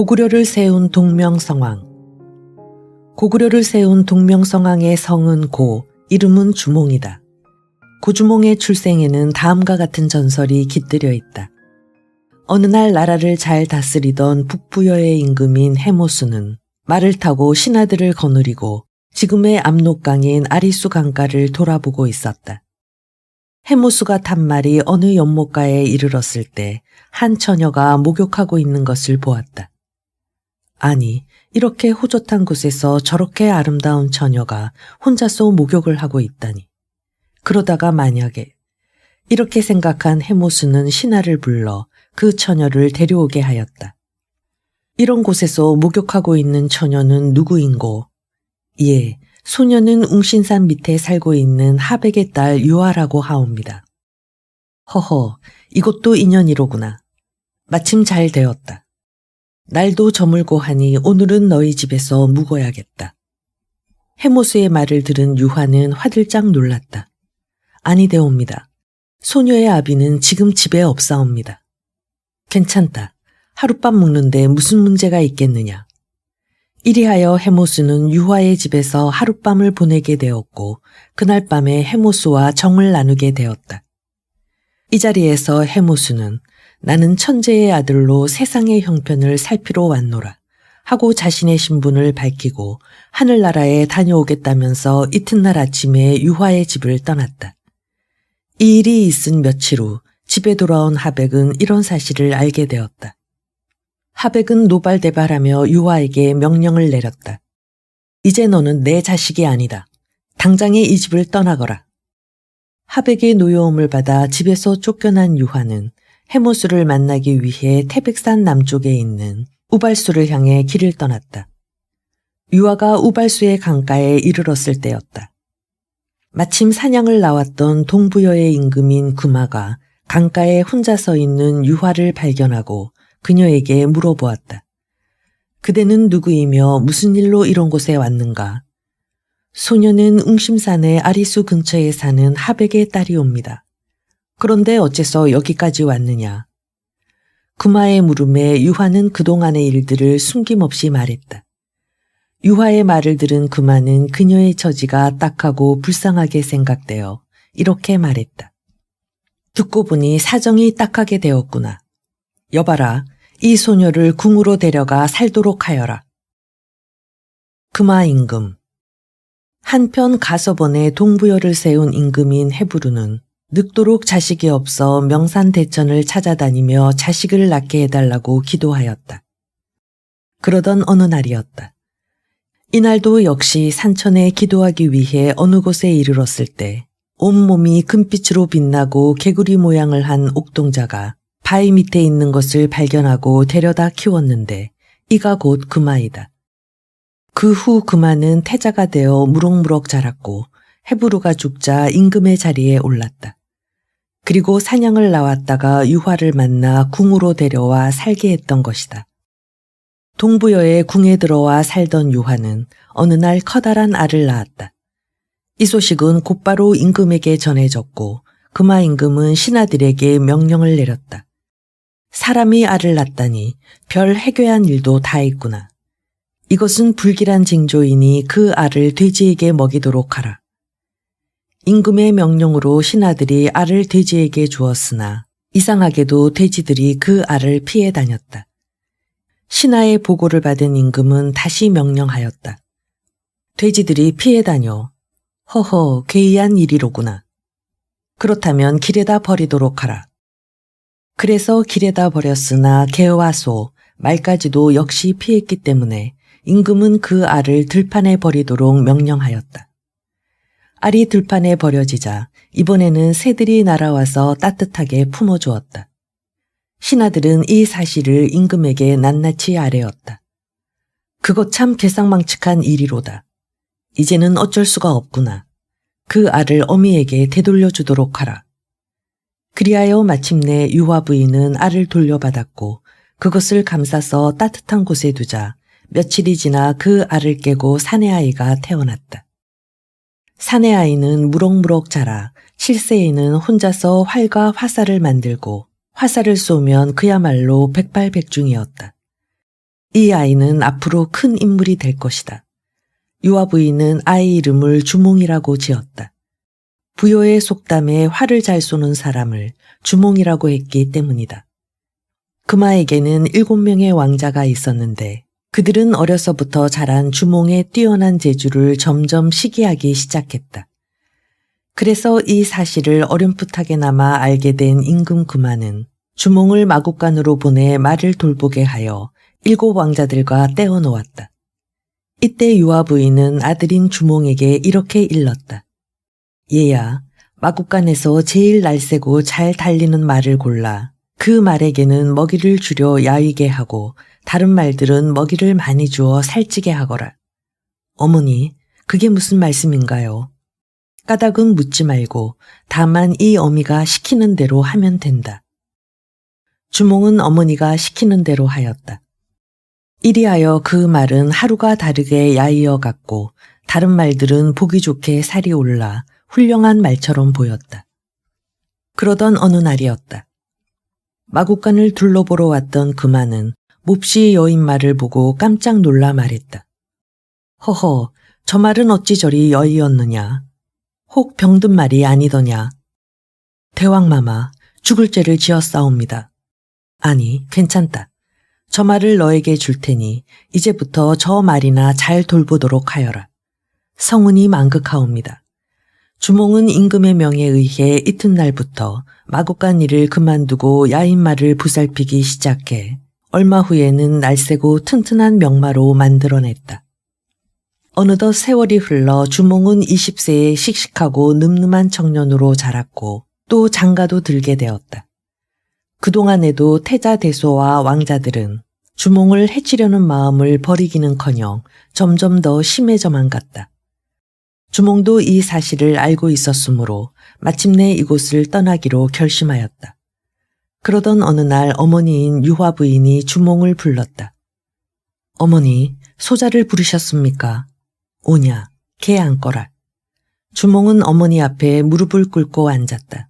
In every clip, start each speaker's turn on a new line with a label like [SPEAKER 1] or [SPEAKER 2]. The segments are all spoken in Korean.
[SPEAKER 1] 고구려를 세운 동명성왕. 고구려를 세운 동명성왕의 성은 고, 이름은 주몽이다. 고주몽의 출생에는 다음과 같은 전설이 깃들여 있다. 어느 날 나라를 잘 다스리던 북부여의 임금인 해모수는 말을 타고 신하들을 거느리고 지금의 압록강인 아리수 강가를 돌아보고 있었다. 해모수가 탄 말이 어느 연못가에 이르렀을 때 한 처녀가 목욕하고 있는 것을 보았다. 아니, 이렇게 호젓한 곳에서 저렇게 아름다운 처녀가 혼자서 목욕을 하고 있다니. 그러다가 만약에 이렇게 생각한 해모수는 신하를 불러 그 처녀를 데려오게 하였다. 이런 곳에서 목욕하고 있는 처녀는 누구인고? 예, 소녀는 웅신산 밑에 살고 있는 하백의 딸 유아라고 하옵니다. 허허, 이것도 인연이로구나. 마침 잘 되었다. 날도 저물고 하니 오늘은 너희 집에서 묵어야겠다. 해모수의 말을 들은 유화는 화들짝 놀랐다. 아니되옵니다. 소녀의 아비는 지금 집에 없사옵니다. 괜찮다. 하룻밤 묵는데 무슨 문제가 있겠느냐. 이리하여 해모수는 유화의 집에서 하룻밤을 보내게 되었고 그날 밤에 해모수와 정을 나누게 되었다. 이 자리에서 해모수는 나는 천재의 아들로 세상의 형편을 살피러 왔노라 하고 자신의 신분을 밝히고 하늘나라에 다녀오겠다면서 이튿날 아침에 유화의 집을 떠났다. 이 일이 있은 며칠 후 집에 돌아온 하백은 이런 사실을 알게 되었다. 하백은 노발대발하며 유화에게 명령을 내렸다. 이제 너는 내 자식이 아니다. 당장에 이 집을 떠나거라. 하백의 노여움을 받아 집에서 쫓겨난 유화는 해모수를 만나기 위해 태백산 남쪽에 있는 우발수를 향해 길을 떠났다. 유화가 우발수의 강가에 이르렀을 때였다. 마침 사냥을 나왔던 동부여의 임금인 구마가 강가에 혼자 서 있는 유화를 발견하고 그녀에게 물어보았다. 그대는 누구이며 무슨 일로 이런 곳에 왔는가? 소녀는 웅심산의 아리수 근처에 사는 하백의 딸이옵니다. 그런데 어째서 여기까지 왔느냐? 구마의 물음에 유화는 그동안의 일들을 숨김없이 말했다. 유화의 말을 들은 구마는 그녀의 처지가 딱하고 불쌍하게 생각되어 이렇게 말했다. 듣고 보니 사정이 딱하게 되었구나. 여봐라, 이 소녀를 궁으로 데려가 살도록 하여라. 구마 임금. 한편 가서번에 동부여를 세운 임금인 헤부르는 늙도록 자식이 없어 명산대천을 찾아다니며 자식을 낳게 해달라고 기도하였다. 그러던 어느 날이었다. 이날도 역시 산천에 기도하기 위해 어느 곳에 이르렀을 때 온몸이 금빛으로 빛나고 개구리 모양을 한 옥동자가 바위 밑에 있는 것을 발견하고 데려다 키웠는데 이가 곧 구마이다. 그 후 구마는 태자가 되어 무럭무럭 자랐고 헤부르가 죽자 임금의 자리에 올랐다. 그리고 사냥을 나왔다가 유화를 만나 궁으로 데려와 살게 했던 것이다. 동부여의 궁에 들어와 살던 유화는 어느 날 커다란 알을 낳았다. 이 소식은 곧바로 임금에게 전해졌고 구마 임금은 신하들에게 명령을 내렸다. 사람이 알을 낳다니 별 해괴한 일도 다 있구나. 이것은 불길한 징조이니 그 알을 돼지에게 먹이도록 하라. 임금의 명령으로 신하들이 알을 돼지에게 주었으나 이상하게도 돼지들이 그 알을 피해 다녔다. 신하의 보고를 받은 임금은 다시 명령하였다. 돼지들이 피해 다녀. 허허, 괴이한 일이로구나. 그렇다면 길에다 버리도록 하라. 그래서 길에다 버렸으나 개와 소, 말까지도 역시 피했기 때문에 임금은 그 알을 들판에 버리도록 명령하였다. 알이 들판에 버려지자 이번에는 새들이 날아와서 따뜻하게 품어주었다. 신하들은 이 사실을 임금에게 낱낱이 아뢰었다. 그것 참 괴상망측한 일이로다. 이제는 어쩔 수가 없구나. 그 알을 어미에게 되돌려주도록 하라. 그리하여 마침내 유화 부인은 알을 돌려받았고 그것을 감싸서 따뜻한 곳에 두자 며칠이 지나 그 알을 깨고 사내아이가 태어났다. 사내아이는 무럭무럭 자라 7세에는 혼자서 활과 화살을 만들고 화살을 쏘면 그야말로 백발백중이었다. 이 아이는 앞으로 큰 인물이 될 것이다. 유아 부인은 아이 이름을 주몽이라고 지었다. 부여의 속담에 활을 잘 쏘는 사람을 주몽이라고 했기 때문이다. 금아에게는 7명의 왕자가 있었는데 그들은 어려서부터 자란 주몽의 뛰어난 재주를 점점 시기하기 시작했다. 그래서 이 사실을 어렴풋하게나마 알게 된 임금 금아는 주몽을 마국간으로 보내 말을 돌보게 하여 7 왕자들과 떼어 놓았다. 이때 유아 부인은 아들인 주몽에게 이렇게 일렀다. 얘야, 마국간에서 제일 날쌔고 잘 달리는 말을 골라 그 말에게는 먹이를 주려 야위게 하고 다른 말들은 먹이를 많이 주어 살찌게 하거라. 어머니, 그게 무슨 말씀인가요? 까닭은 묻지 말고 다만 이 어미가 시키는 대로 하면 된다. 주몽은 어머니가 시키는 대로 하였다. 이리하여 그 말은 하루가 다르게 야이어 갔고 다른 말들은 보기 좋게 살이 올라 훌륭한 말처럼 보였다. 그러던 어느 날이었다. 마국간을 둘러보러 왔던 금아는 몹시 여인 말을 보고 깜짝 놀라 말했다. 허허, 저 말은 어찌 저리 여의었느냐. 혹 병든 말이 아니더냐. 대왕마마, 죽을 죄를 지었사옵니다. 아니, 괜찮다. 저 말을 너에게 줄 테니 이제부터 저 말이나 잘 돌보도록 하여라. 성은이 만극하옵니다. 주몽은 임금의 명에 의해 이튿날부터 마국간 일을 그만두고 야인마를 보살피기 시작해 얼마 후에는 날쌔고 튼튼한 명마로 만들어냈다. 어느덧 세월이 흘러 주몽은 20세에 씩씩하고 늠름한 청년으로 자랐고 또 장가도 들게 되었다. 그동안에도 태자대소와 왕자들은 주몽을 해치려는 마음을 버리기는커녕 점점 더 심해져만 갔다. 주몽도 이 사실을 알고 있었으므로 마침내 이곳을 떠나기로 결심하였다. 그러던 어느 날 어머니인 유화 부인이 주몽을 불렀다. 어머니, 소자를 부르셨습니까? 오냐, 개 안거라. 주몽은 어머니 앞에 무릎을 꿇고 앉았다.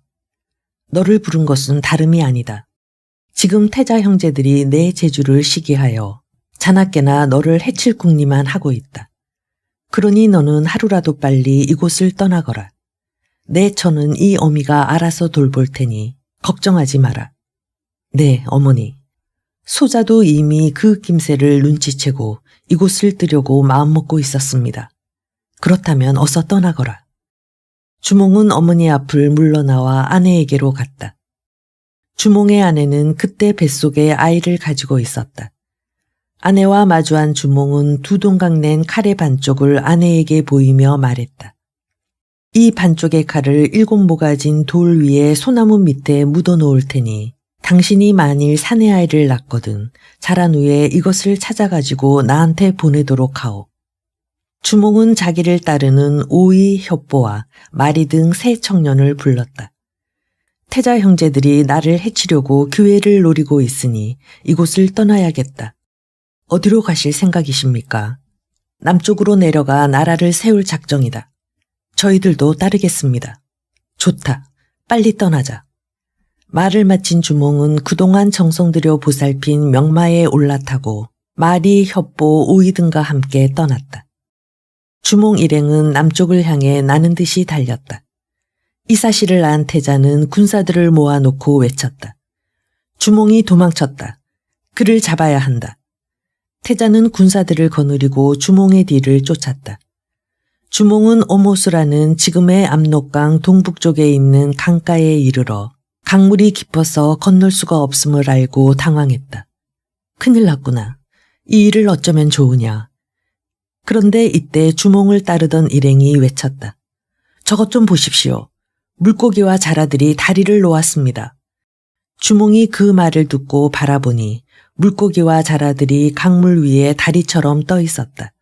[SPEAKER 1] 너를 부른 것은 다름이 아니다. 지금 태자 형제들이 내 재주를 시기하여 자나깨나 너를 해칠 궁리만 하고 있다. 그러니 너는 하루라도 빨리 이곳을 떠나거라. 내 처는 이 어미가 알아서 돌볼 테니 걱정하지 마라. 네, 어머니. 소자도 이미 그 김새를 눈치채고 이곳을 뜨려고 마음먹고 있었습니다. 그렇다면 어서 떠나거라. 주몽은 어머니 앞을 물러나와 아내에게로 갔다. 주몽의 아내는 그때 뱃속에 아이를 가지고 있었다. 아내와 마주한 주몽은 두 동강 낸 칼의 반쪽을 아내에게 보이며 말했다. 이 반쪽의 칼을 7 모가진 돌 위에 소나무 밑에 묻어 놓을 테니 당신이 만일 사내 아이를 낳거든 자란 후에 이것을 찾아가지고 나한테 보내도록 하오. 주몽은 자기를 따르는 오이, 협보와 마리 등 3 청년을 불렀다. 태자 형제들이 나를 해치려고 기회를 노리고 있으니 이곳을 떠나야겠다. 어디로 가실 생각이십니까? 남쪽으로 내려가 나라를 세울 작정이다. 저희들도 따르겠습니다. 좋다. 빨리 떠나자. 말을 마친 주몽은 그동안 정성 들여 보살핀 명마에 올라타고 마리, 협보, 오이 등과 함께 떠났다. 주몽 일행은 남쪽을 향해 나는 듯이 달렸다. 이 사실을 안 태자는 군사들을 모아놓고 외쳤다. 주몽이 도망쳤다. 그를 잡아야 한다. 태자는 군사들을 거느리고 주몽의 뒤를 쫓았다. 주몽은 오모수라는 지금의 압록강 동북쪽에 있는 강가에 이르러 강물이 깊어서 건널 수가 없음을 알고 당황했다. 큰일 났구나. 이 일을 어쩌면 좋으냐. 그런데 이때 주몽을 따르던 일행이 외쳤다. 저것 좀 보십시오. 물고기와 자라들이 다리를 놓았습니다. 주몽이 그 말을 듣고 바라보니 물고기와 자라들이 강물 위에 다리처럼 떠 있었다.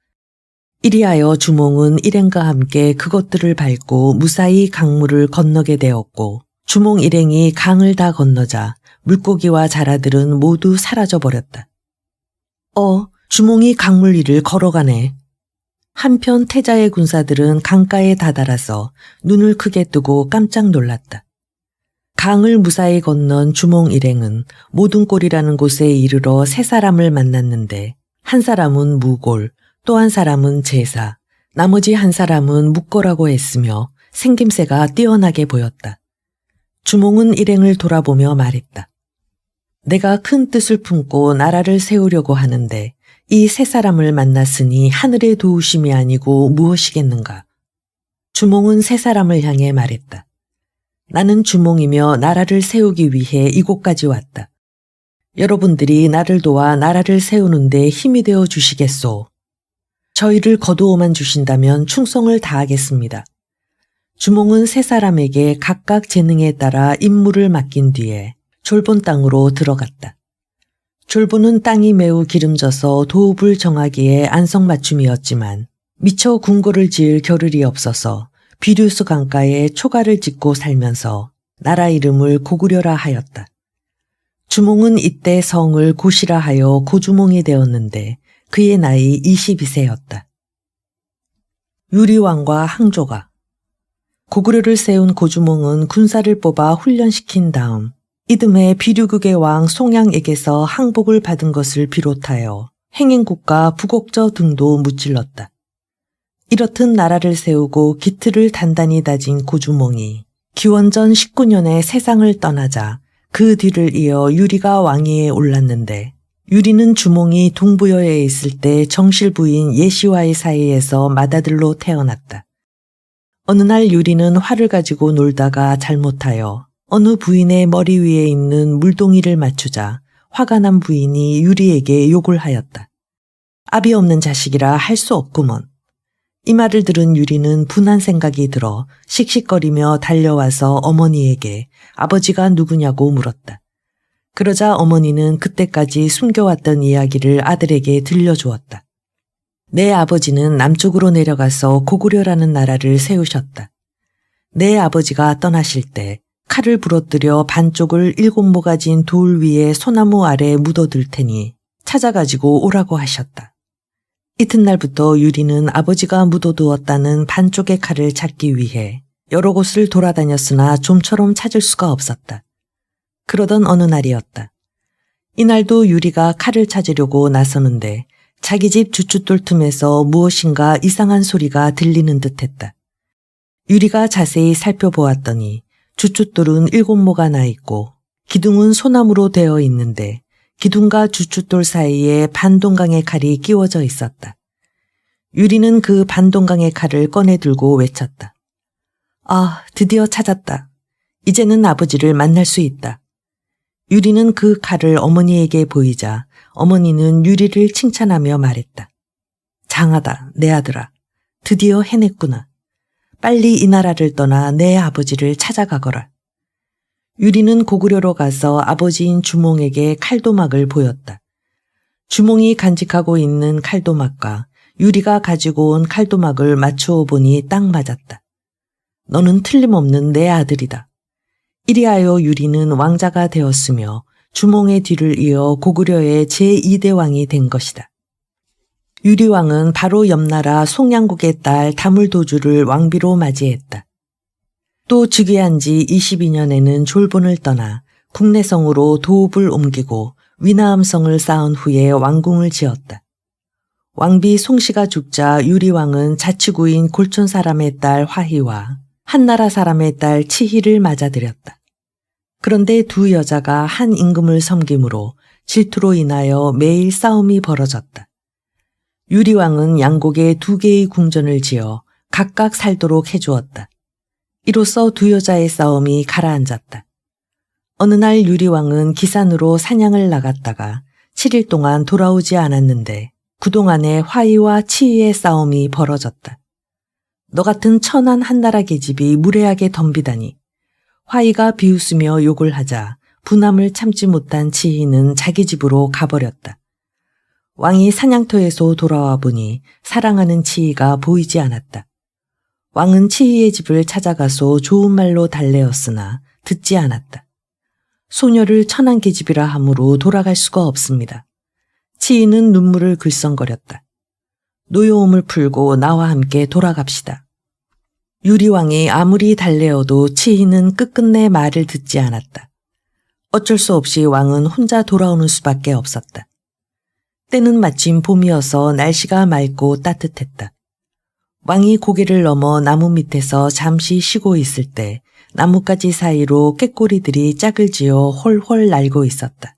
[SPEAKER 1] 이리하여 주몽은 일행과 함께 그것들을 밟고 무사히 강물을 건너게 되었고 주몽 일행이 강을 다 건너자 물고기와 자라들은 모두 사라져버렸다. 주몽이 강물 위를 걸어가네. 한편 태자의 군사들은 강가에 다다라서 눈을 크게 뜨고 깜짝 놀랐다. 강을 무사히 건넌 주몽 일행은 모든골이라는 곳에 이르러 3 사람을 만났는데 한 사람은 무골, 또 한 사람은 제사, 나머지 한 사람은 묵고라고 했으며 생김새가 뛰어나게 보였다. 주몽은 일행을 돌아보며 말했다. 내가 큰 뜻을 품고 나라를 세우려고 하는데 이 세 사람을 만났으니 하늘의 도우심이 아니고 무엇이겠는가. 주몽은 세 사람을 향해 말했다. 나는 주몽이며 나라를 세우기 위해 이곳까지 왔다. 여러분들이 나를 도와 나라를 세우는데 힘이 되어 주시겠소. 저희를 거두어만 주신다면 충성을 다하겠습니다. 주몽은 세 사람에게 각각 재능에 따라 임무를 맡긴 뒤에 졸본 땅으로 들어갔다. 졸본은 땅이 매우 기름져서 도읍을 정하기에 안성맞춤이었지만 미처 궁궐을 지을 겨를이 없어서 비류수 강가에 초가를 짓고 살면서 나라 이름을 고구려라 하였다. 주몽은 이때 성을 고시라 하여 고주몽이 되었는데 그의 나이 22세였다. 유리왕과 항조가 고구려를 세운 고주몽은 군사를 뽑아 훈련시킨 다음 이듬해 비류국의 왕 송양에게서 항복을 받은 것을 비롯하여 행인국과 부곡저 등도 무찔렀다. 이렇듯 나라를 세우고 기틀을 단단히 다진 고주몽이 기원전 19년에 세상을 떠나자 그 뒤를 이어 유리가 왕위에 올랐는데 유리는 주몽이 동부여에 있을 때 정실 부인 예시와의 사이에서 맏아들로 태어났다. 어느 날 유리는 활을 가지고 놀다가 잘못하여 어느 부인의 머리 위에 있는 물동이를 맞추자 화가 난 부인이 유리에게 욕을 하였다. 압이 없는 자식이라 할 수 없구먼. 이 말을 들은 유리는 분한 생각이 들어 씩씩거리며 달려와서 어머니에게 아버지가 누구냐고 물었다. 그러자 어머니는 그때까지 숨겨왔던 이야기를 아들에게 들려주었다. 내 아버지는 남쪽으로 내려가서 고구려라는 나라를 세우셨다. 내 아버지가 떠나실 때 칼을 부러뜨려 반쪽을 7모가진 돌 위에 소나무 아래 묻어둘 테니 찾아가지고 오라고 하셨다. 이튿날부터 유리는 아버지가 묻어두었다는 반쪽의 칼을 찾기 위해 여러 곳을 돌아다녔으나 좀처럼 찾을 수가 없었다. 그러던 어느 날이었다. 이날도 유리가 칼을 찾으려고 나서는데 자기 집 주춧돌 틈에서 무엇인가 이상한 소리가 들리는 듯했다. 유리가 자세히 살펴보았더니 주춧돌은 7모가 나 있고 기둥은 소나무로 되어 있는데 기둥과 주춧돌 사이에 반동강의 칼이 끼워져 있었다. 유리는 그 반동강의 칼을 꺼내 들고 외쳤다. 아, 드디어 찾았다. 이제는 아버지를 만날 수 있다. 유리는 그 칼을 어머니에게 보이자 어머니는 유리를 칭찬하며 말했다. 장하다, 내 아들아. 드디어 해냈구나. 빨리 이 나라를 떠나 내 아버지를 찾아가거라. 유리는 고구려로 가서 아버지인 주몽에게 칼도막을 보였다. 주몽이 간직하고 있는 칼도막과 유리가 가지고 온 칼도막을 맞추어 보니 딱 맞았다. 너는 틀림없는 내 아들이다. 이리하여 유리는 왕자가 되었으며 주몽의 뒤를 이어 고구려의 제2대 왕이 된 것이다. 유리왕은 바로 옆나라 송양국의 딸 다물도주를 왕비로 맞이했다. 또 즉위한 지 22년에는 졸본을 떠나 국내성으로 도읍을 옮기고 위나암성을 쌓은 후에 왕궁을 지었다. 왕비 송씨가 죽자 유리왕은 자치구인 골촌 사람의 딸 화희와 한나라 사람의 딸 치희를 맞아들였다. 그런데 두 여자가 한 임금을 섬김으로 질투로 인하여 매일 싸움이 벌어졌다. 유리왕은 양곡에 2개의 궁전을 지어 각각 살도록 해주었다. 이로써 두 여자의 싸움이 가라앉았다. 어느 날 유리왕은 기산으로 사냥을 나갔다가 7일 동안 돌아오지 않았는데 그동안에 화희와 치희의 싸움이 벌어졌다. 너 같은 천한 한나라 계집이 무례하게 덤비다니. 화희가 비웃으며 욕을 하자 분함을 참지 못한 치희는 자기 집으로 가버렸다. 왕이 사냥터에서 돌아와 보니 사랑하는 치희가 보이지 않았다. 왕은 치희의 집을 찾아가서 좋은 말로 달래었으나 듣지 않았다. 소녀를 천한 계집이라 하므로 돌아갈 수가 없습니다. 치희는 눈물을 글썽거렸다. 노여움을 풀고 나와 함께 돌아갑시다. 유리왕이 아무리 달래어도 치희는 끝끝내 말을 듣지 않았다. 어쩔 수 없이 왕은 혼자 돌아오는 수밖에 없었다. 때는 마침 봄이어서 날씨가 맑고 따뜻했다. 왕이 고개를 넘어 나무 밑에서 잠시 쉬고 있을 때 나뭇가지 사이로 꾀꼬리들이 짝을 지어 홀홀 날고 있었다.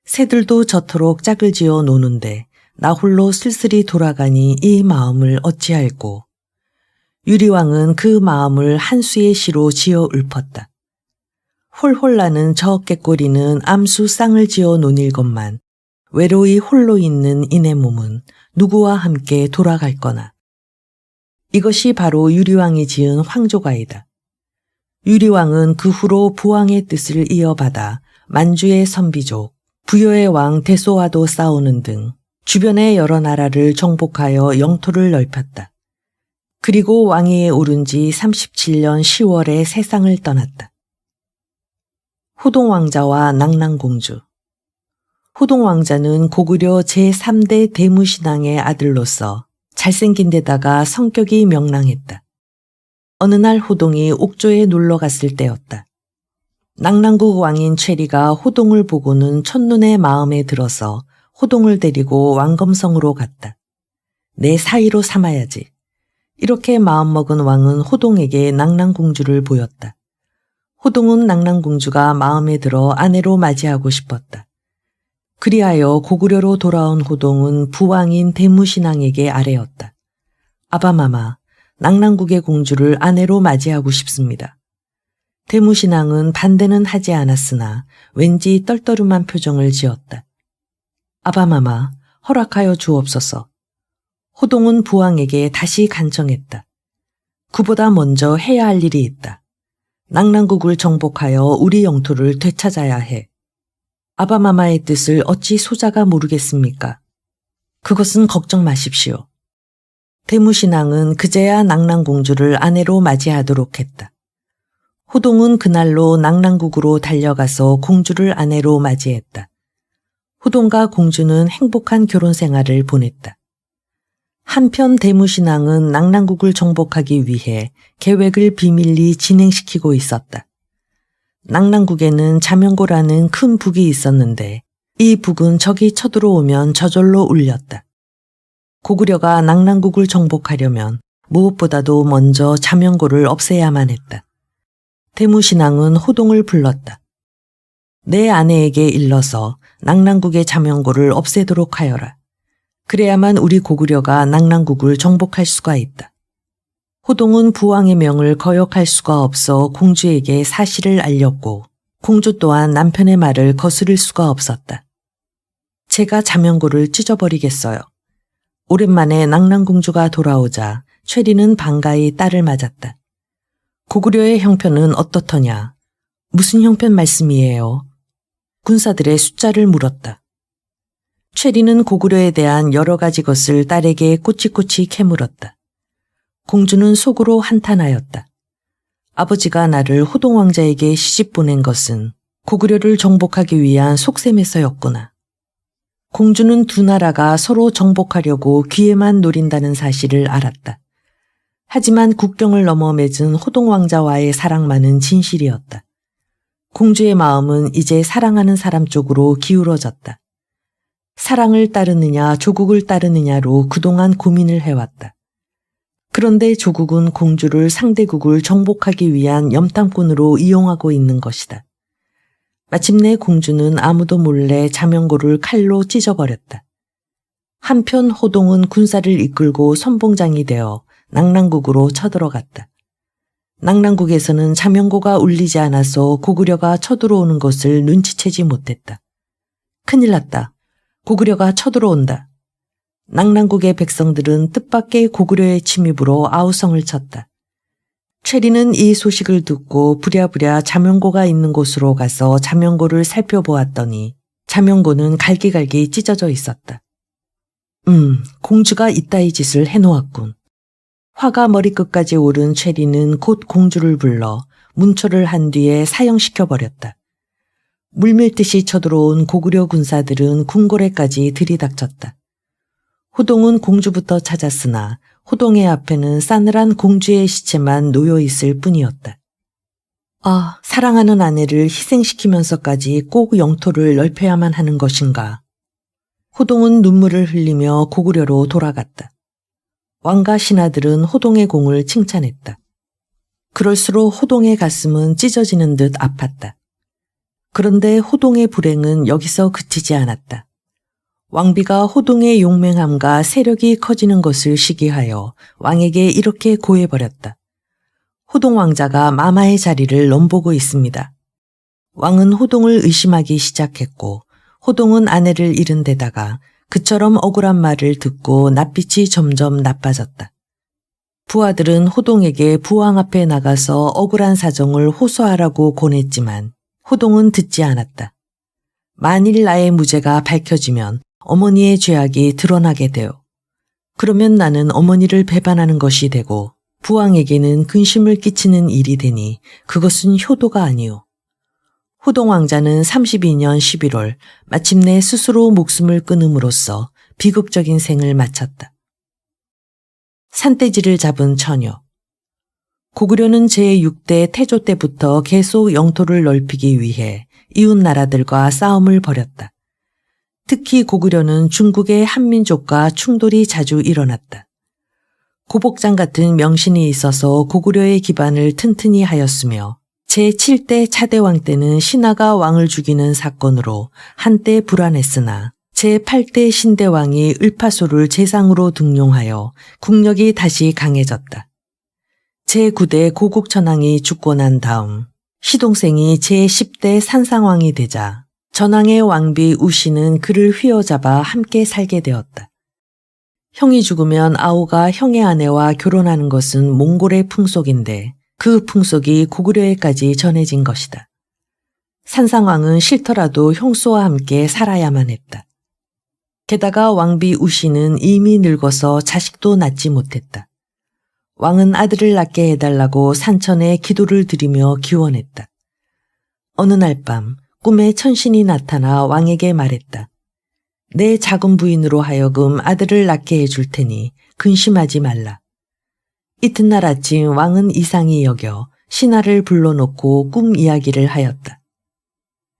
[SPEAKER 1] 새들도 저토록 짝을 지어 노는데 나 홀로 쓸쓸히 돌아가니 이 마음을 어찌할꼬. 유리왕은 그 마음을 한 수의 시로 지어 읊었다. 홀홀 나는 저 꾀꼬리는 암수 쌍을 지어 논일 것만 외로이 홀로 있는 이내 몸은 누구와 함께 돌아갈 거나. 이것이 바로 유리왕이 지은 황조가이다. 유리왕은 그 후로 부왕의 뜻을 이어받아 만주의 선비족, 부여의 왕 대소와도 싸우는 등 주변의 여러 나라를 정복하여 영토를 넓혔다. 그리고 왕위에 오른 지 37년 10월에 세상을 떠났다. 호동왕자와 낙랑공주. 호동왕자는 고구려 제3대 대무신왕의 아들로서 잘생긴 데다가 성격이 명랑했다. 어느 날 호동이 옥조에 놀러 갔을 때였다. 낙랑국 왕인 최리가 호동을 보고는 첫눈에 마음에 들어서 호동을 데리고 왕검성으로 갔다. 내 사위로 삼아야지. 이렇게 마음먹은 왕은 호동에게 낙랑공주를 보였다. 호동은 낙랑공주가 마음에 들어 아내로 맞이하고 싶었다. 그리하여 고구려로 돌아온 호동은 부왕인 대무신왕에게 아뢰었다. 아바마마, 낙랑국의 공주를 아내로 맞이하고 싶습니다. 대무신왕은 반대는 하지 않았으나 왠지 떨떠름한 표정을 지었다. 아바마마, 허락하여 주옵소서. 호동은 부왕에게 다시 간청했다. 그보다 먼저 해야 할 일이 있다. 낙랑국을 정복하여 우리 영토를 되찾아야 해. 아바마마의 뜻을 어찌 소자가 모르겠습니까? 그것은 걱정 마십시오. 대무신왕은 그제야 낙랑공주를 아내로 맞이하도록 했다. 호동은 그날로 낙랑국으로 달려가서 공주를 아내로 맞이했다. 호동과 공주는 행복한 결혼 생활을 보냈다. 한편 대무신왕은 낙랑국을 정복하기 위해 계획을 비밀리 진행시키고 있었다. 낙랑국에는 자명고라는 큰 북이 있었는데 이 북은 적이 쳐들어오면 저절로 울렸다. 고구려가 낙랑국을 정복하려면 무엇보다도 먼저 자명고를 없애야만 했다. 대무신왕은 호동을 불렀다. 내 아내에게 일러서 낙랑국의 자명고를 없애도록 하여라. 그래야만 우리 고구려가 낙랑국을 정복할 수가 있다. 호동은 부왕의 명을 거역할 수가 없어 공주에게 사실을 알렸고 공주 또한 남편의 말을 거스를 수가 없었다. 제가 자명고를 찢어버리겠어요. 오랜만에 낙랑공주가 돌아오자 최리는 반가이 딸을 맞았다. 고구려의 형편은 어떻더냐? 무슨 형편 말씀이에요? 군사들의 숫자를 물었다. 최리는 고구려에 대한 여러 가지 것을 딸에게 꼬치꼬치 캐물었다. 공주는 속으로 한탄하였다. 아버지가 나를 호동왕자에게 시집 보낸 것은 고구려를 정복하기 위한 속셈에서였구나. 공주는 두 나라가 서로 정복하려고 기회만 노린다는 사실을 알았다. 하지만 국경을 넘어 맺은 호동왕자와의 사랑만은 진실이었다. 공주의 마음은 이제 사랑하는 사람 쪽으로 기울어졌다. 사랑을 따르느냐 조국을 따르느냐로 그동안 고민을 해왔다. 그런데 조국은 공주를 상대국을 정복하기 위한 염탐꾼으로 이용하고 있는 것이다. 마침내 공주는 아무도 몰래 자명고를 칼로 찢어버렸다. 한편 호동은 군사를 이끌고 선봉장이 되어 낙랑국으로 쳐들어갔다. 낙랑국에서는 자명고가 울리지 않아서 고구려가 쳐들어오는 것을 눈치채지 못했다. 큰일 났다. 고구려가 쳐들어온다. 낙랑국의 백성들은 뜻밖의 고구려의 침입으로 아우성을 쳤다. 최리는 이 소식을 듣고 부랴부랴 자명고가 있는 곳으로 가서 자명고를 살펴보았더니 자명고는 갈기갈기 찢어져 있었다. 공주가 이따위 짓을 해놓았군. 화가 머리끝까지 오른 최리는 곧 공주를 불러 문초를 한 뒤에 사형시켜버렸다. 물밀듯이 쳐들어온 고구려 군사들은 궁궐에까지 들이닥쳤다. 호동은 공주부터 찾았으나 호동의 앞에는 싸늘한 공주의 시체만 놓여 있을 뿐이었다. 아, 사랑하는 아내를 희생시키면서까지 꼭 영토를 넓혀야만 하는 것인가. 호동은 눈물을 흘리며 고구려로 돌아갔다. 왕과 신하들은 호동의 공을 칭찬했다. 그럴수록 호동의 가슴은 찢어지는 듯 아팠다. 그런데 호동의 불행은 여기서 그치지 않았다. 왕비가 호동의 용맹함과 세력이 커지는 것을 시기하여 왕에게 이렇게 고해버렸다. 호동 왕자가 마마의 자리를 넘보고 있습니다. 왕은 호동을 의심하기 시작했고 호동은 아내를 잃은 데다가 그처럼 억울한 말을 듣고 낯빛이 점점 나빠졌다. 부하들은 호동에게 부왕 앞에 나가서 억울한 사정을 호소하라고 권했지만 호동은 듣지 않았다. 만일 나의 무죄가 밝혀지면 어머니의 죄악이 드러나게 되어 그러면 나는 어머니를 배반하는 것이 되고 부왕에게는 근심을 끼치는 일이 되니 그것은 효도가 아니오. 호동 왕자는 32년 11월 마침내 스스로 목숨을 끊음으로써 비극적인 생을 마쳤다. 산돼지를 잡은 처녀. 고구려는 제6대 태조 때부터 계속 영토를 넓히기 위해 이웃 나라들과 싸움을 벌였다. 특히 고구려는 중국의 한민족과 충돌이 자주 일어났다. 고복장 같은 명신이 있어서 고구려의 기반을 튼튼히 하였으며 제7대 차대왕 때는 신하가 왕을 죽이는 사건으로 한때 불안했으나 제8대 신대왕이 을파소를 제상으로 등용하여 국력이 다시 강해졌다. 제9대 고국천왕이 죽고 난 다음 시동생이 제10대 산상왕이 되자 전왕의 왕비 우씨는 그를 휘어잡아 함께 살게 되었다. 형이 죽으면 아우가 형의 아내와 결혼하는 것은 몽골의 풍속인데 그 풍속이 고구려에까지 전해진 것이다. 산상왕은 싫더라도 형수와 함께 살아야만 했다. 게다가 왕비 우씨는 이미 늙어서 자식도 낳지 못했다. 왕은 아들을 낳게 해달라고 산천에 기도를 드리며 기원했다. 어느 날 밤 꿈에 천신이 나타나 왕에게 말했다. 내 작은 부인으로 하여금 아들을 낳게 해줄 테니 근심하지 말라. 이튿날 아침 왕은 이상히 여겨 신하를 불러놓고 꿈 이야기를 하였다.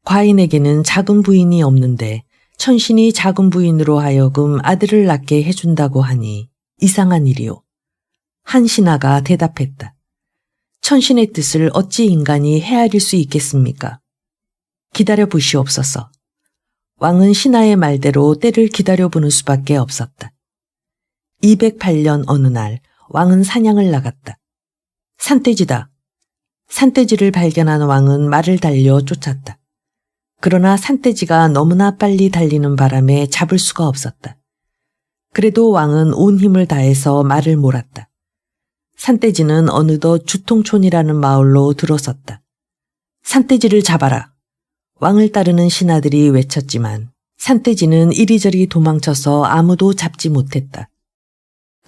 [SPEAKER 1] 과인에게는 작은 부인이 없는데 천신이 작은 부인으로 하여금 아들을 낳게 해준다고 하니 이상한 일이오. 한 신하가 대답했다. 천신의 뜻을 어찌 인간이 헤아릴 수 있겠습니까? 기다려 보시옵소서. 왕은 신하의 말대로 때를 기다려보는 수밖에 없었다. 208년 어느 날 왕은 사냥을 나갔다. 산돼지다. 산돼지를 발견한 왕은 말을 달려 쫓았다. 그러나 산돼지가 너무나 빨리 달리는 바람에 잡을 수가 없었다. 그래도 왕은 온 힘을 다해서 말을 몰았다. 산돼지는 어느덧 주통촌이라는 마을로 들어섰다. 산돼지를 잡아라. 왕을 따르는 신하들이 외쳤지만 산돼지는 이리저리 도망쳐서 아무도 잡지 못했다.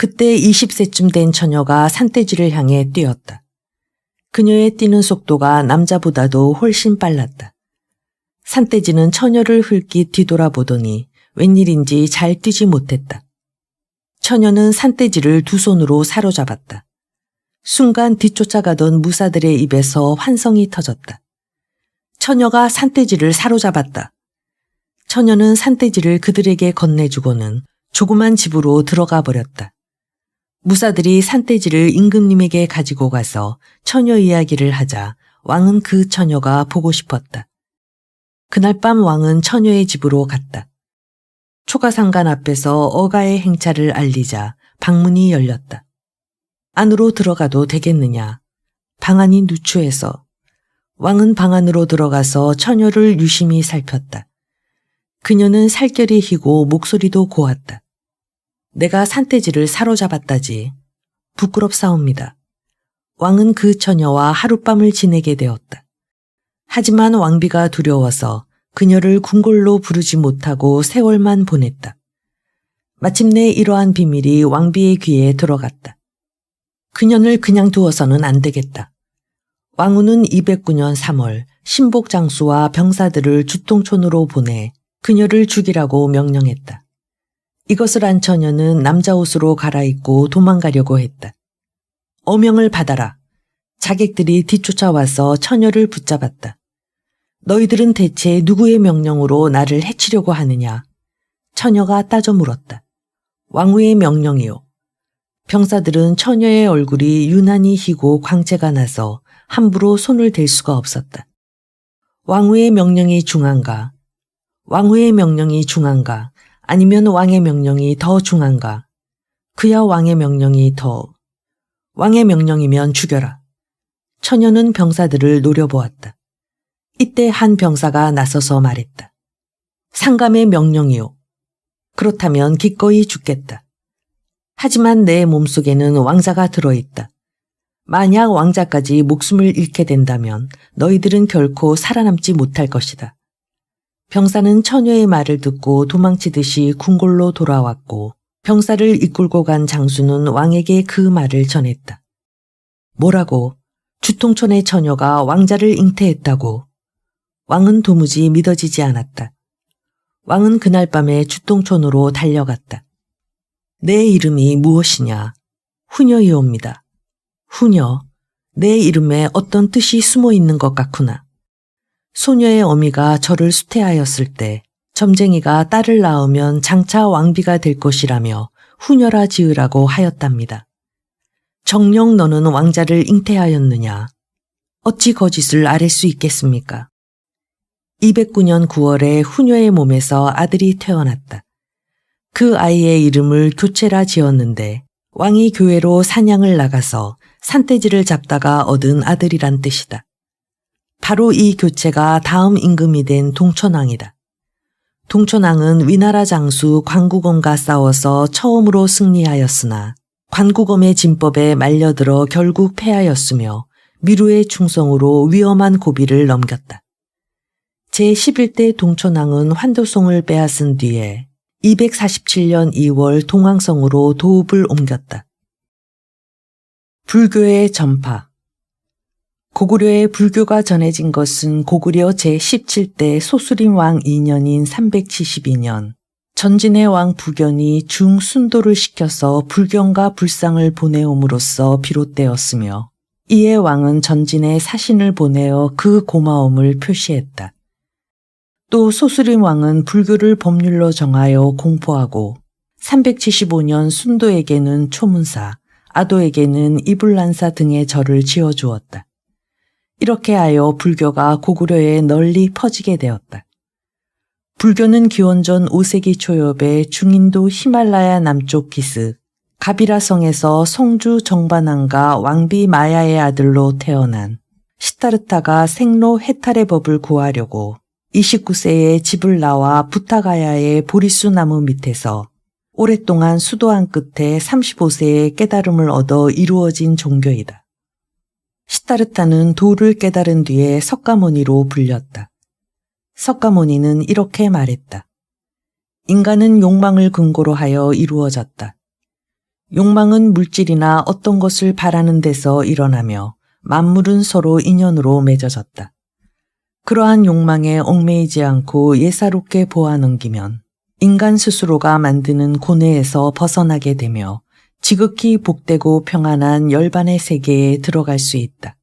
[SPEAKER 1] 그때 20세쯤 된 처녀가 산돼지를 향해 뛰었다. 그녀의 뛰는 속도가 남자보다도 훨씬 빨랐다. 산돼지는 처녀를 흘낏 뒤돌아보더니 웬일인지 잘 뛰지 못했다. 처녀는 산돼지를 두 손으로 사로잡았다. 순간 뒤쫓아가던 무사들의 입에서 환성이 터졌다. 처녀가 산돼지를 사로잡았다. 처녀는 산돼지를 그들에게 건네주고는 조그만 집으로 들어가 버렸다. 무사들이 산돼지를 임금님에게 가지고 가서 처녀 이야기를 하자 왕은 그 처녀가 보고 싶었다. 그날 밤 왕은 처녀의 집으로 갔다. 초가상간 앞에서 어가의 행차를 알리자 방문이 열렸다. 안으로 들어가도 되겠느냐. 방안이 누추해서. 왕은 방 안으로 들어가서 처녀를 유심히 살폈다. 그녀는 살결이 희고 목소리도 고왔다. 내가 산돼지를 사로잡았다지. 부끄럽사옵니다. 왕은 그 처녀와 하룻밤을 지내게 되었다. 하지만 왕비가 두려워서 그녀를 궁궐로 부르지 못하고 세월만 보냈다. 마침내 이러한 비밀이 왕비의 귀에 들어갔다. 그녀를 그냥 두어서는 안 되겠다. 왕후는 209년 3월 신복장수와 병사들을 주통촌으로 보내 그녀를 죽이라고 명령했다. 이것을 안 처녀는 남자 옷으로 갈아입고 도망가려고 했다. 어명을 받아라. 자객들이 뒤쫓아와서 처녀를 붙잡았다. 너희들은 대체 누구의 명령으로 나를 해치려고 하느냐? 처녀가 따져 물었다. 왕후의 명령이요. 병사들은 처녀의 얼굴이 유난히 희고 광채가 나서 함부로 손을 댈 수가 없었다. 왕후의 명령이 중한가? 왕후의 명령이 중한가? 아니면 왕의 명령이 더 중한가? 그야 왕의 명령이 더... 왕의 명령이면 죽여라. 처녀는 병사들을 노려보았다. 이때 한 병사가 나서서 말했다. 상감의 명령이요. 그렇다면 기꺼이 죽겠다. 하지만 내 몸속에는 왕자가 들어있다. 만약 왕자까지 목숨을 잃게 된다면 너희들은 결코 살아남지 못할 것이다. 병사는 처녀의 말을 듣고 도망치듯이 궁궐로 돌아왔고 병사를 이끌고 간 장수는 왕에게 그 말을 전했다. 뭐라고? 주통촌의 처녀가 왕자를 잉태했다고. 왕은 도무지 믿어지지 않았다. 왕은 그날 밤에 주통촌으로 달려갔다. 내 이름이 무엇이냐? 후녀이옵니다. 후녀, 내 이름에 어떤 뜻이 숨어 있는 것 같구나. 소녀의 어미가 저를 수태하였을 때 점쟁이가 딸을 낳으면 장차 왕비가 될 것이라며 후녀라 지으라고 하였답니다. 정녕 너는 왕자를 잉태하였느냐? 어찌 거짓을 아랠 수 있겠습니까? 209년 9월에 후녀의 몸에서 아들이 태어났다. 그 아이의 이름을 교체라 지었는데 왕이 교회로 사냥을 나가서 산돼지를 잡다가 얻은 아들이란 뜻이다. 바로 이 교체가 다음 임금이 된 동천왕이다. 동천왕은 위나라 장수 관구검과 싸워서 처음으로 승리하였으나 관구검의 진법에 말려들어 결국 패하였으며 미루의 충성으로 위험한 고비를 넘겼다. 제11대 동천왕은 환도성을 빼앗은 뒤에 247년 2월 동왕성으로 도읍을 옮겼다. 불교의 전파. 고구려에 불교가 전해진 것은 고구려 제17대 소수림 왕 2년인 372년 전진의 왕 부견이 중순도를 시켜서 불경과 불상을 보내옴으로써 비롯되었으며 이에 왕은 전진에 사신을 보내어 그 고마움을 표시했다. 또 소수림 왕은 불교를 법률로 정하여 공포하고 375년 순도에게는 초문사, 아도에게는 이불란사 등의 절을 지어주었다. 이렇게 하여 불교가 고구려에 널리 퍼지게 되었다. 불교는 기원전 5세기 초엽에 중인도 히말라야 남쪽 기슭 가비라성에서 성주 정반왕과 왕비 마야의 아들로 태어난 시타르타가 생로 해탈의 법을 구하려고 29세에 집을 나와 부타가야의 보리수 나무 밑에서 오랫동안 수도한 끝에 35세에 깨달음을 얻어 이루어진 종교이다. 시타르타는 도를 깨달은 뒤에 석가모니로 불렸다. 석가모니는 이렇게 말했다. 인간은 욕망을 근거로 하여 이루어졌다. 욕망은 물질이나 어떤 것을 바라는 데서 일어나며 만물은 서로 인연으로 맺어졌다. 그러한 욕망에 얽매이지 않고 예사롭게 보아넘기면 인간 스스로가 만드는 고뇌에서 벗어나게 되며 지극히 복되고 평안한 열반의 세계에 들어갈 수 있다.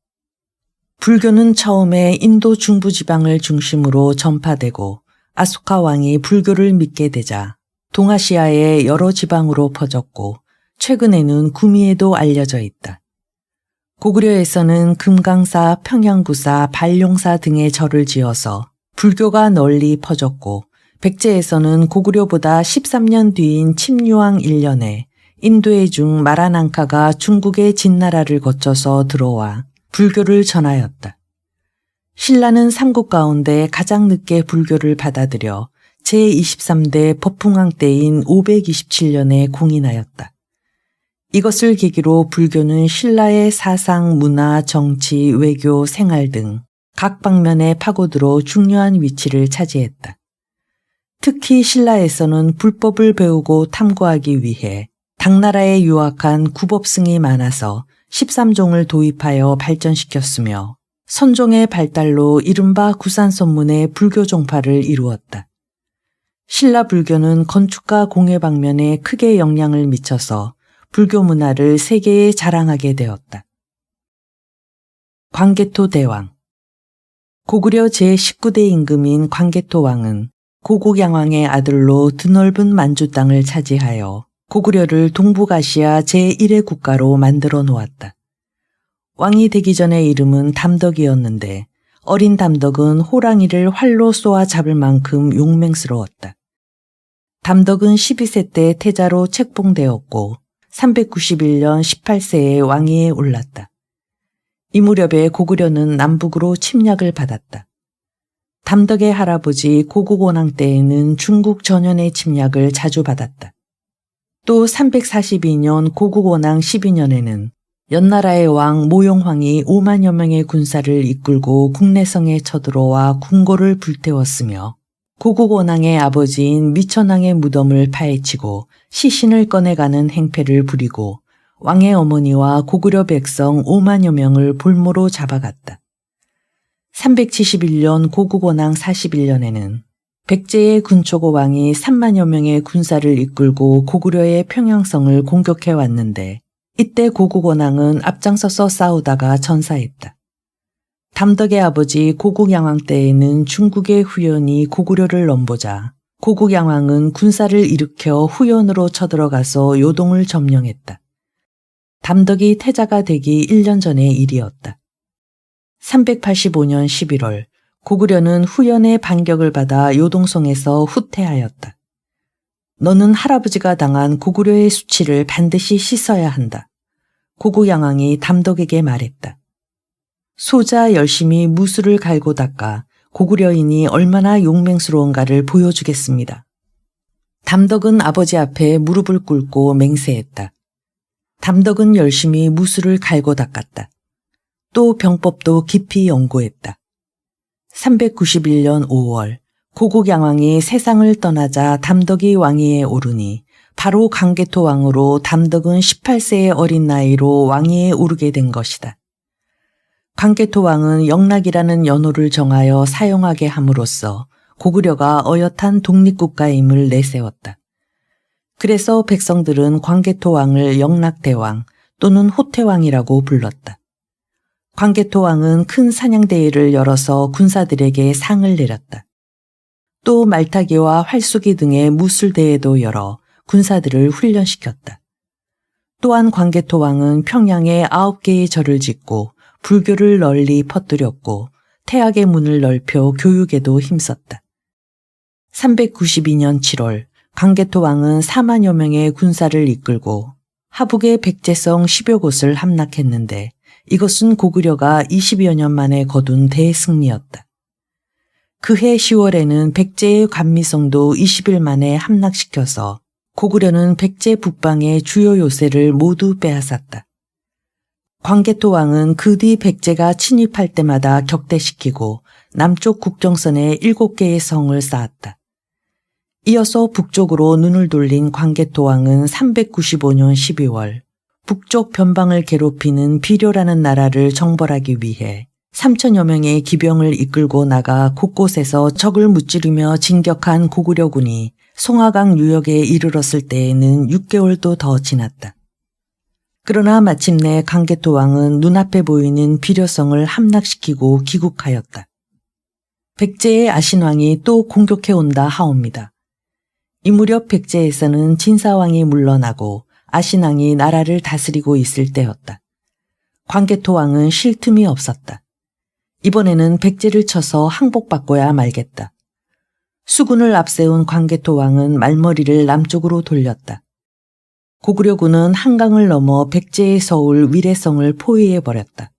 [SPEAKER 1] 불교는 처음에 인도 중부지방을 중심으로 전파되고 아소카 왕이 불교를 믿게 되자 동아시아의 여러 지방으로 퍼졌고 최근에는 구미에도 알려져 있다. 고구려에서는 금강사, 평양구사, 발룡사 등의 절을 지어서 불교가 널리 퍼졌고 백제에서는 고구려보다 13년 뒤인 침유왕 1년에 인도의 중 마라난카가 중국의 진나라를 거쳐서 들어와 불교를 전하였다. 신라는 삼국 가운데 가장 늦게 불교를 받아들여 제23대 법풍왕 때인 527년에 공인하였다. 이것을 계기로 불교는 신라의 사상, 문화, 정치, 외교, 생활 등 각 방면에 파고들어 중요한 위치를 차지했다. 특히 신라에서는 불법을 배우고 탐구하기 위해 당나라에 유학한 구법승이 많아서 13종을 도입하여 발전시켰으며 선종의 발달로 이른바 구산선문의 불교 종파를 이루었다. 신라 불교는 건축과 공예 방면에 크게 영향을 미쳐서 불교 문화를 세계에 자랑하게 되었다. 광개토 대왕. 고구려 제19대 임금인 광개토 왕은 고국양왕의 아들로 드넓은 만주 땅을 차지하여 고구려를 동북아시아 제1의 국가로 만들어 놓았다. 왕이 되기 전의 이름은 담덕이었는데 어린 담덕은 호랑이를 활로 쏘아 잡을 만큼 용맹스러웠다. 담덕은 12세 때 태자로 책봉되었고 391년 18세에 왕위에 올랐다. 이 무렵에 고구려는 남북으로 침략을 받았다. 담덕의 할아버지 고국원왕 때에는 중국 전현의 침략을 자주 받았다. 또 342년 고국원왕 12년에는 연나라의 왕 모용황이 5만여 명의 군사를 이끌고 국내성에 쳐들어와 궁궐을 불태웠으며 고국원왕의 아버지인 미천왕의 무덤을 파헤치고 시신을 꺼내가는 행패를 부리고 왕의 어머니와 고구려 백성 5만여 명을 볼모로 잡아갔다. 371년 고국원왕 41년에는 백제의 군초고 왕이 3만여 명의 군사를 이끌고 고구려의 평양성을 공격해 왔는데 이때 고국원왕은 앞장서서 싸우다가 전사했다. 담덕의 아버지 고국양왕 때에는 중국의 후연이 고구려를 넘보자 고국양왕은 군사를 일으켜 후연으로 쳐들어가서 요동을 점령했다. 담덕이 태자가 되기 1년 전의 일이었다. 385년 11월 고구려는 후연의 반격을 받아 요동성에서 후퇴하였다. 너는 할아버지가 당한 고구려의 수치를 반드시 씻어야 한다. 고국양왕이 담덕에게 말했다. 소자 열심히 무술을 갈고 닦아 고구려인이 얼마나 용맹스러운가를 보여주겠습니다. 담덕은 아버지 앞에 무릎을 꿇고 맹세했다. 담덕은 열심히 무술을 갈고 닦았다. 또 병법도 깊이 연구했다. 391년 5월 고국양왕이 세상을 떠나자 담덕이 왕위에 오르니 바로 강개토 왕으로 담덕은 18세의 어린 나이로 왕위에 오르게 된 것이다. 강개토 왕은 영락이라는 연호를 정하여 사용하게 함으로써 고구려가 어엿한 독립국가임을 내세웠다. 그래서 백성들은 광개토 왕을 영락대왕 또는 호태왕이라고 불렀다. 광개토 왕은 큰 사냥대회를 열어서 군사들에게 상을 내렸다. 또 말타기와 활쏘기 등의 무술대회도 열어 군사들을 훈련시켰다. 또한 광개토 왕은 평양에 9개의 절을 짓고 불교를 널리 퍼뜨렸고 태학의 문을 넓혀 교육에도 힘썼다. 392년 7월 광개토 왕은 4만여 명의 군사를 이끌고 하북의 백제성 10여 곳을 함락했는데 이것은 고구려가 20여 년 만에 거둔 대승리였다. 그해 10월에는 백제의 관미성도 20일 만에 함락시켜서 고구려는 백제 북방의 주요 요새를 모두 빼앗았다. 광개토 왕은 그 뒤 백제가 침입할 때마다 격퇴시키고 남쪽 국정선에 7개의 성을 쌓았다. 이어서 북쪽으로 눈을 돌린 광개토 왕은 395년 12월 북쪽 변방을 괴롭히는 비료라는 나라를 정벌하기 위해 3천여 명의 기병을 이끌고 나가 곳곳에서 적을 무찌르며 진격한 고구려군이 송하강 유역에 이르렀을 때에는 6개월도 더 지났다. 그러나 마침내 광개토 왕은 눈앞에 보이는 비료성을 함락시키고 귀국하였다. 백제의 아신왕이 또 공격해온다 하옵니다. 이 무렵 백제에서는 진사왕이 물러나고 아신왕이 나라를 다스리고 있을 때였다. 광개토 왕은 쉴 틈이 없었다. 이번에는 백제를 쳐서 항복받고야 말겠다. 수군을 앞세운 광개토 왕은 말머리를 남쪽으로 돌렸다. 고구려군은 한강을 넘어 백제의 서울 위례성을 포위해버렸다.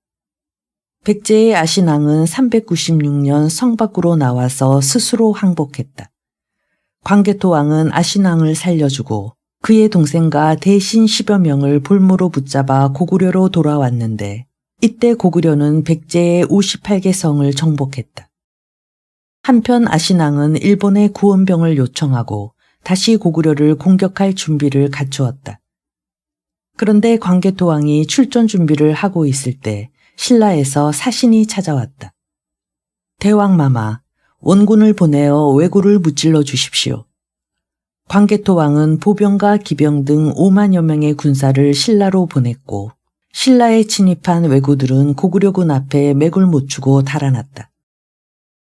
[SPEAKER 1] 백제의 아신왕은 396년 성 밖으로 나와서 스스로 항복했다. 광개토 왕은 아신왕을 살려주고 그의 동생과 대신 10여 명을 볼모로 붙잡아 고구려로 돌아왔는데 이때 고구려는 백제의 58개 성을 정복했다. 한편 아신왕은 일본의 구원병을 요청하고 다시 고구려를 공격할 준비를 갖추었다. 그런데 광개토 왕이 출전 준비를 하고 있을 때 신라에서 사신이 찾아왔다. 대왕마마, 원군을 보내어 왜구를 무찔러 주십시오. 광개토 왕은 보병과 기병 등 5만여 명의 군사를 신라로 보냈고 신라에 침입한 왜구들은 고구려군 앞에 맥을 못 추고 달아났다.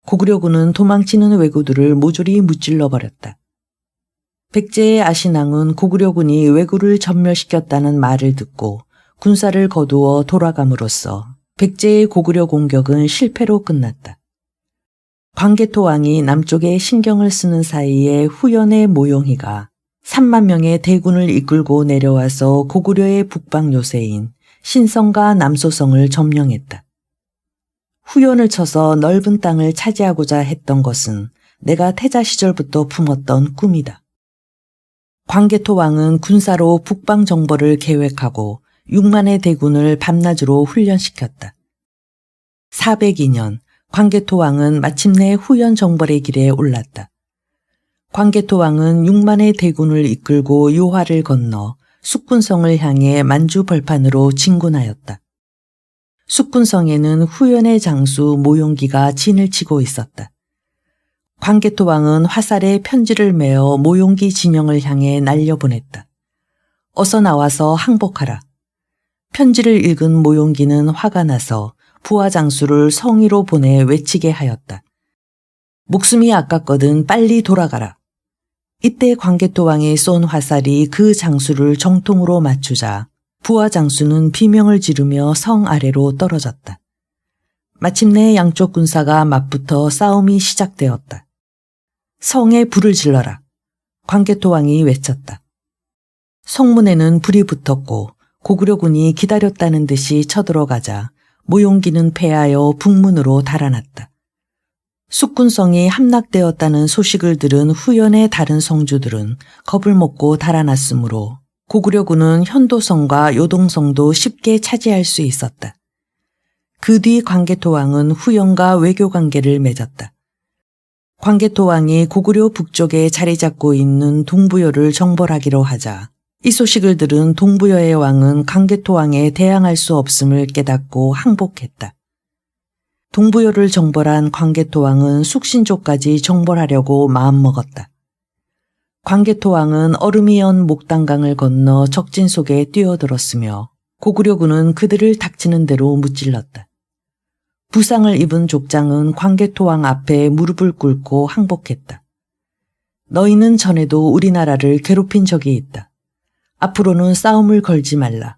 [SPEAKER 1] 고구려군은 도망치는 왜구들을 모조리 무찔러 버렸다. 백제의 아신앙은 고구려군이 왜구를 전멸시켰다는 말을 듣고 군사를 거두어 돌아감으로써 백제의 고구려 공격은 실패로 끝났다. 광개토왕이 남쪽에 신경을 쓰는 사이에 후연의 모용희가 3만 명의 대군을 이끌고 내려와서 고구려의 북방 요새인 신성과 남소성을 점령했다. 후연을 쳐서 넓은 땅을 차지하고자 했던 것은 내가 태자 시절부터 품었던 꿈이다. 광개토왕은 군사로 북방 정벌을 계획하고 6만의 대군을 밤낮으로 훈련시켰다. 402년 광개토왕은 마침내 후연 정벌의 길에 올랐다. 광개토왕은 6만의 대군을 이끌고 요하를 건너 숙군성을 향해 만주 벌판으로 진군하였다. 숙군성에는 후연의 장수 모용기가 진을 치고 있었다. 광개토왕은 화살에 편지를 메어 모용기 진영을 향해 날려보냈다. 어서 나와서 항복하라. 편지를 읽은 모용기는 화가 나서 부하 장수를 성위로 보내 외치게 하였다. 목숨이 아깝거든 빨리 돌아가라. 이때 광개토왕이 쏜 화살이 그 장수를 정통으로 맞추자 부하 장수는 비명을 지르며 성 아래로 떨어졌다. 마침내 양쪽 군사가 맞붙어 싸움이 시작되었다. 성에 불을 질러라. 광개토왕이 외쳤다. 성문에는 불이 붙었고 고구려군이 기다렸다는 듯이 쳐들어가자 모용기는 패하여 북문으로 달아났다. 숙군성이 함락되었다는 소식을 들은 후연의 다른 성주들은 겁을 먹고 달아났으므로 고구려군은 현도성과 요동성도 쉽게 차지할 수 있었다. 그 뒤 광개토왕은 후연과 외교관계를 맺었다. 광개토왕이 고구려 북쪽에 자리 잡고 있는 동부여를 정벌하기로 하자 이 소식을 들은 동부여의 왕은 광개토왕에 대항할 수 없음을 깨닫고 항복했다. 동부여를 정벌한 광개토왕은 숙신조까지 정벌하려고 마음먹었다. 광개토왕은 얼음이 연 목단강을 건너 적진 속에 뛰어들었으며 고구려군은 그들을 닥치는 대로 무찔렀다. 부상을 입은 족장은 광개토왕 앞에 무릎을 꿇고 항복했다. 너희는 전에도 우리나라를 괴롭힌 적이 있다. 앞으로는 싸움을 걸지 말라.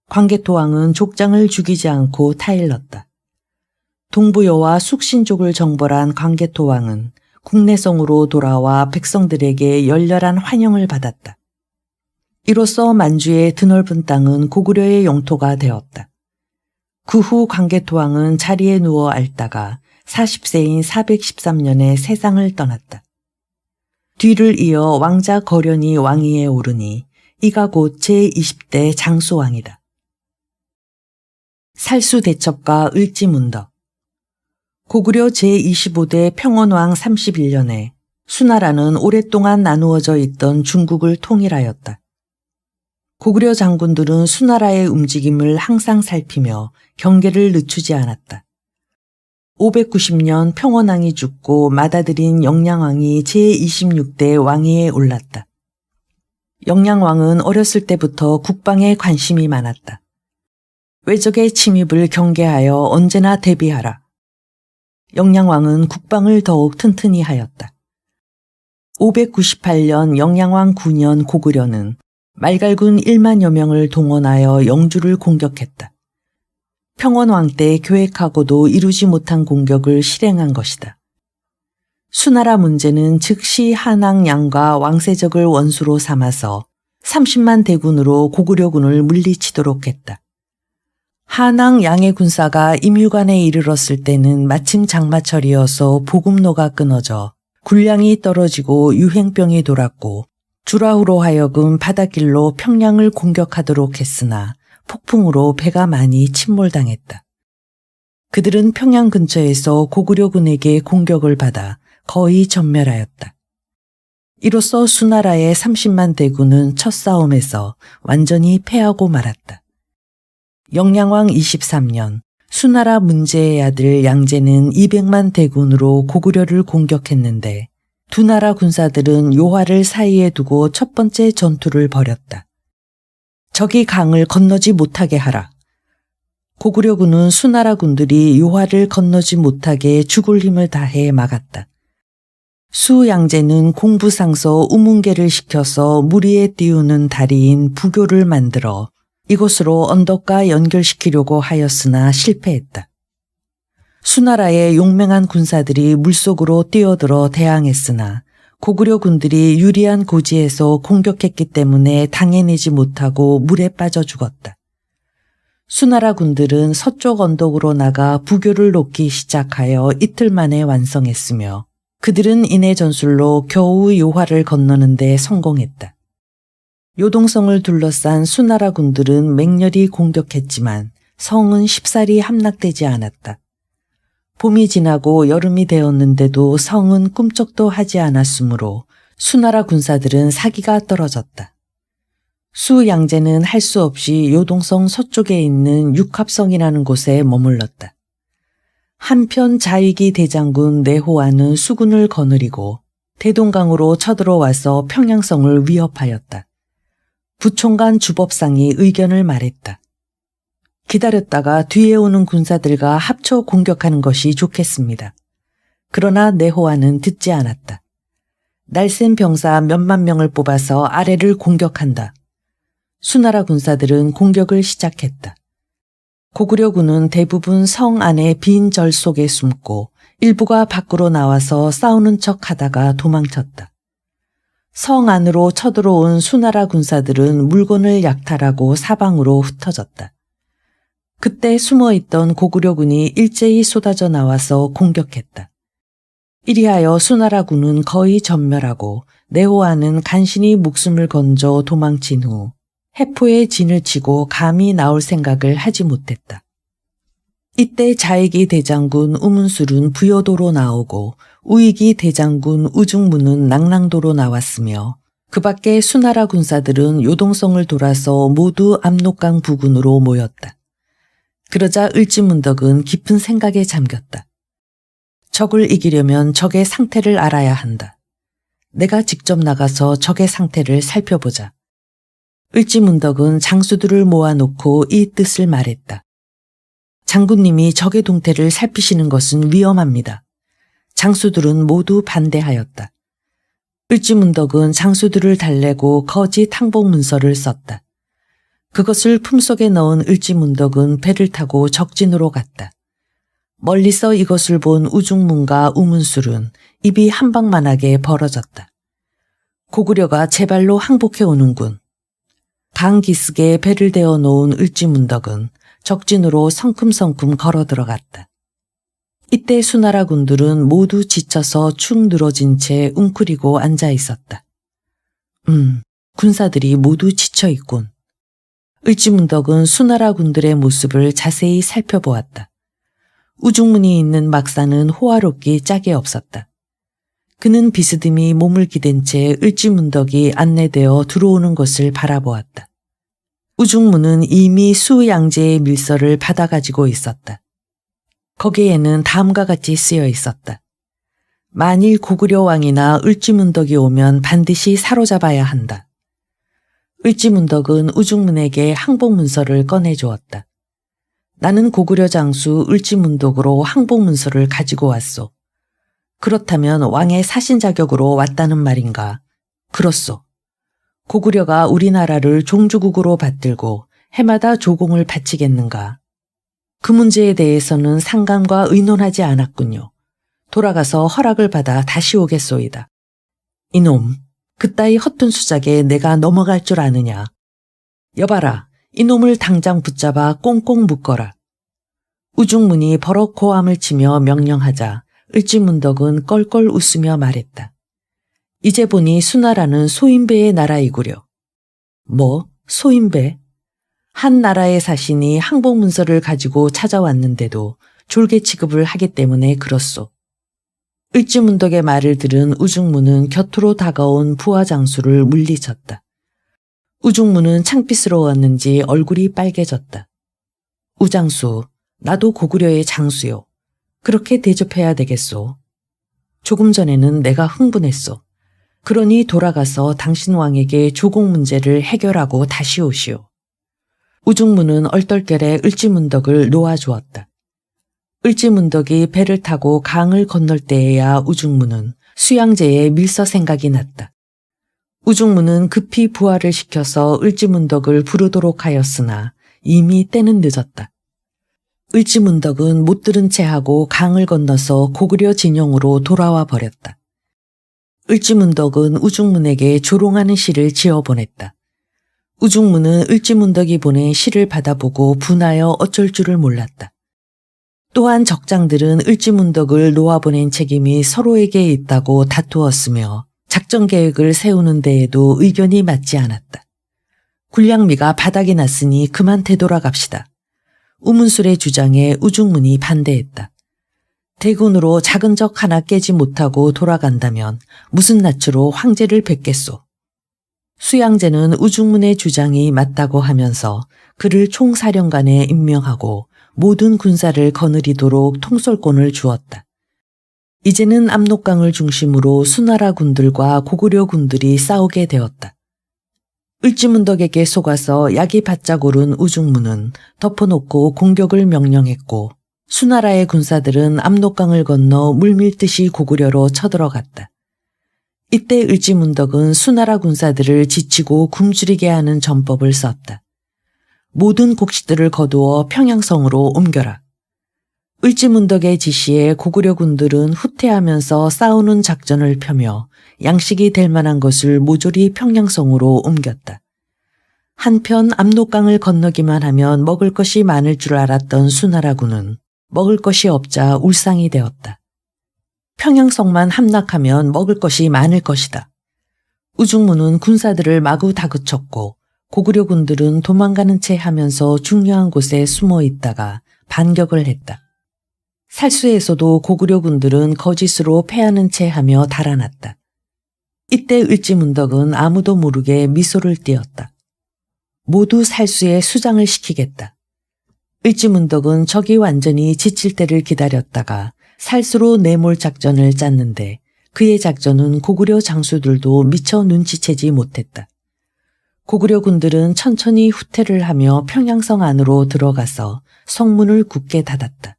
[SPEAKER 1] 광개토왕은 족장을 죽이지 않고 타일렀다. 동부여와 숙신족을 정벌한 광개토왕은 국내성으로 돌아와 백성들에게 열렬한 환영을 받았다. 이로써 만주의 드넓은 땅은 고구려의 영토가 되었다. 그 후 광개토왕은 자리에 누워 앓다가 40세인 413년에 세상을 떠났다. 뒤를 이어 왕자 거련이 왕위에 오르니 이가 곧 제20대 장수왕이다. 살수대첩과 을지문덕. 고구려 제25대 평원왕 31년에 수나라는 오랫동안 나누어져 있던 중국을 통일하였다. 고구려 장군들은 수나라의 움직임을 항상 살피며 경계를 늦추지 않았다. 590년 평원왕이 죽고 맏아들인 영량왕이 제26대 왕위에 올랐다. 영량왕은 어렸을 때부터 국방에 관심이 많았다. 외적의 침입을 경계하여 언제나 대비하라. 영량왕은 국방을 더욱 튼튼히 하였다. 598년 영량왕 9년 고구려는 말갈군 1만여 명을 동원하여 영주를 공격했다. 평원왕 때 계획하고도 이루지 못한 공격을 실행한 것이다. 수나라 문제는 즉시 한왕 양과 왕세적을 원수로 삼아서 30만 대군으로 고구려군을 물리치도록 했다. 한왕 양의 군사가 임유관에 이르렀을 때는 마침 장마철이어서 보급로가 끊어져 군량이 떨어지고 유행병이 돌았고 주라후로 하여금 바닷길로 평양을 공격하도록 했으나 폭풍으로 배가 많이 침몰당했다. 그들은 평양 근처에서 고구려군에게 공격을 받아 거의 전멸하였다. 이로써 수나라의 30만 대군은 첫 싸움에서 완전히 패하고 말았다. 영량왕 23년 수나라 문제의 아들 양제는 200만 대군으로 고구려를 공격했는데 두 나라 군사들은 요하를 사이에 두고 첫 번째 전투를 벌였다. 적이 강을 건너지 못하게 하라. 고구려군은 수나라 군들이 요하를 건너지 못하게 죽을 힘을 다해 막았다. 수양제는 공부상서 우문계를 시켜서 물 위에 띄우는 다리인 부교를 만들어 이곳으로 언덕과 연결시키려고 하였으나 실패했다. 수나라의 용맹한 군사들이 물속으로 뛰어들어 대항했으나 고구려 군들이 유리한 고지에서 공격했기 때문에 당해내지 못하고 물에 빠져 죽었다. 수나라 군들은 서쪽 언덕으로 나가 부교를 놓기 시작하여 이틀 만에 완성했으며 그들은 이내 전술로 겨우 요하를 건너는 데 성공했다. 요동성을 둘러싼 수나라 군들은 맹렬히 공격했지만 성은 쉽사리 함락되지 않았다. 봄이 지나고 여름이 되었는데도 성은 꿈쩍도 하지 않았으므로 수나라 군사들은 사기가 떨어졌다. 수양제는 할 수 없이 요동성 서쪽에 있는 육합성이라는 곳에 머물렀다. 한편 자위기 대장군 내호아는 수군을 거느리고 대동강으로 쳐들어와서 평양성을 위협하였다. 부총관 주법상이 의견을 말했다. 기다렸다가 뒤에 오는 군사들과 합쳐 공격하는 것이 좋겠습니다. 그러나 내호아는 듣지 않았다. 날쌘 병사 몇만 명을 뽑아서 아래를 공격한다. 수나라 군사들은 공격을 시작했다. 고구려군은 대부분 성 안의 빈 절 속에 숨고 일부가 밖으로 나와서 싸우는 척 하다가 도망쳤다. 성 안으로 쳐들어온 수나라 군사들은 물건을 약탈하고 사방으로 흩어졌다. 그때 숨어있던 고구려군이 일제히 쏟아져 나와서 공격했다. 이리하여 수나라군은 거의 전멸하고 내호아는 간신히 목숨을 건져 도망친 후 해포에 진을 치고 감히 나올 생각을 하지 못했다. 이때 자익이 대장군 우문술은 부여도로 나오고 우익이 대장군 우중문은 낭랑도로 나왔으며 그 밖에 수나라 군사들은 요동성을 돌아서 모두 압록강 부근으로 모였다. 그러자 을지문덕은 깊은 생각에 잠겼다. 적을 이기려면 적의 상태를 알아야 한다. 내가 직접 나가서 적의 상태를 살펴보자. 을지문덕은 장수들을 모아놓고 이 뜻을 말했다. 장군님이 적의 동태를 살피시는 것은 위험합니다. 장수들은 모두 반대하였다. 을지문덕은 장수들을 달래고 거짓 항복 문서를 썼다. 그것을 품속에 넣은 을지문덕은 배를 타고 적진으로 갔다. 멀리서 이것을 본 우중문과 우문술은 입이 한방만하게 벌어졌다. 고구려가 제 발로 항복해 오는군. 강기슭에 배를 대어 놓은 을지문덕은 적진으로 성큼성큼 걸어 들어갔다. 이때 수나라 군들은 모두 지쳐서 축 늘어진 채 웅크리고 앉아 있었다. 군사들이 모두 지쳐 있군. 을지문덕은 수나라 군들의 모습을 자세히 살펴보았다. 우중문이 있는 막사는 호화롭기 짝이 없었다. 그는 비스듬히 몸을 기댄 채 을지문덕이 안내되어 들어오는 것을 바라보았다. 우중문은 이미 수양제의 밀서를 받아가지고 있었다. 거기에는 다음과 같이 쓰여 있었다. 만일 고구려 왕이나 을지문덕이 오면 반드시 사로잡아야 한다. 을지문덕은 우중문에게 항복문서를 꺼내주었다. 나는 고구려 장수 을지문덕으로 항복문서를 가지고 왔소. 그렇다면 왕의 사신 자격으로 왔다는 말인가? 그렇소. 고구려가 우리나라를 종주국으로 받들고 해마다 조공을 바치겠는가? 그 문제에 대해서는 상감과 의논하지 않았군요. 돌아가서 허락을 받아 다시 오겠소이다. 이놈, 그따위 허튼 수작에 내가 넘어갈 줄 아느냐. 여봐라, 이놈을 당장 붙잡아 꽁꽁 묶어라. 우중문이 버럭 고함을 치며 명령하자 을지문덕은 껄껄 웃으며 말했다. 이제 보니 수나라는 소인배의 나라이구려. 뭐? 소인배? 한 나라의 사신이 항복문서를 가지고 찾아왔는데도 졸개 취급을 하기 때문에 그렇소. 을지문덕의 말을 들은 우중문은 곁으로 다가온 부하장수를 물리쳤다. 우중문은 창피스러웠는지 얼굴이 빨개졌다. 우장수, 나도 고구려의 장수요. 그렇게 대접해야 되겠소. 조금 전에는 내가 흥분했소. 그러니 돌아가서 당신 왕에게 조공 문제를 해결하고 다시 오시오. 우중문은 얼떨결에 을지문덕을 놓아주었다. 을지문덕이 배를 타고 강을 건널 때에야 우중문은 수양제의 밀서 생각이 났다. 우중문은 급히 부하를 시켜서 을지문덕을 부르도록 하였으나 이미 때는 늦었다. 을지문덕은 못 들은 채 하고 강을 건너서 고구려 진영으로 돌아와 버렸다. 을지문덕은 우중문에게 조롱하는 시를 지어보냈다. 우중문은 을지문덕이 보낸 시를 받아보고 분하여 어쩔 줄을 몰랐다. 또한 적장들은 을지문덕을 놓아보낸 책임이 서로에게 있다고 다투었으며 작전 계획을 세우는 데에도 의견이 맞지 않았다. 군량미가 바닥이 났으니 그만 되돌아갑시다. 우문술의 주장에 우중문이 반대했다. 대군으로 작은 적 하나 깨지 못하고 돌아간다면 무슨 낯으로 황제를 뵙겠소. 수양제는 우중문의 주장이 맞다고 하면서 그를 총사령관에 임명하고 모든 군사를 거느리도록 통솔권을 주었다. 이제는 압록강을 중심으로 수나라 군들과 고구려 군들이 싸우게 되었다. 을지문덕에게 속아서 약이 바짝 오른 우중문은 덮어놓고 공격을 명령했고 수나라의 군사들은 압록강을 건너 물밀듯이 고구려로 쳐들어갔다. 이때 을지문덕은 수나라 군사들을 지치고 굶주리게 하는 전법을 썼다. 모든 곡식들을 거두어 평양성으로 옮겨라. 을지문덕의 지시에 고구려 군들은 후퇴하면서 싸우는 작전을 펴며 양식이 될 만한 것을 모조리 평양성으로 옮겼다. 한편 압록강을 건너기만 하면 먹을 것이 많을 줄 알았던 수나라군은 먹을 것이 없자 울상이 되었다. 평양성만 함락하면 먹을 것이 많을 것이다. 우중문은 군사들을 마구 다그쳤고 고구려 군들은 도망가는 채 하면서 중요한 곳에 숨어 있다가 반격을 했다. 살수에서도 고구려 군들은 거짓으로 패하는 채 하며 달아났다. 이때 을지문덕은 아무도 모르게 미소를 띄었다. 모두 살수에 수장을 시키겠다. 을지문덕은 적이 완전히 지칠 때를 기다렸다가 살수로 내몰 작전을 짰는데 그의 작전은 고구려 장수들도 미처 눈치채지 못했다. 고구려 군들은 천천히 후퇴를 하며 평양성 안으로 들어가서 성문을 굳게 닫았다.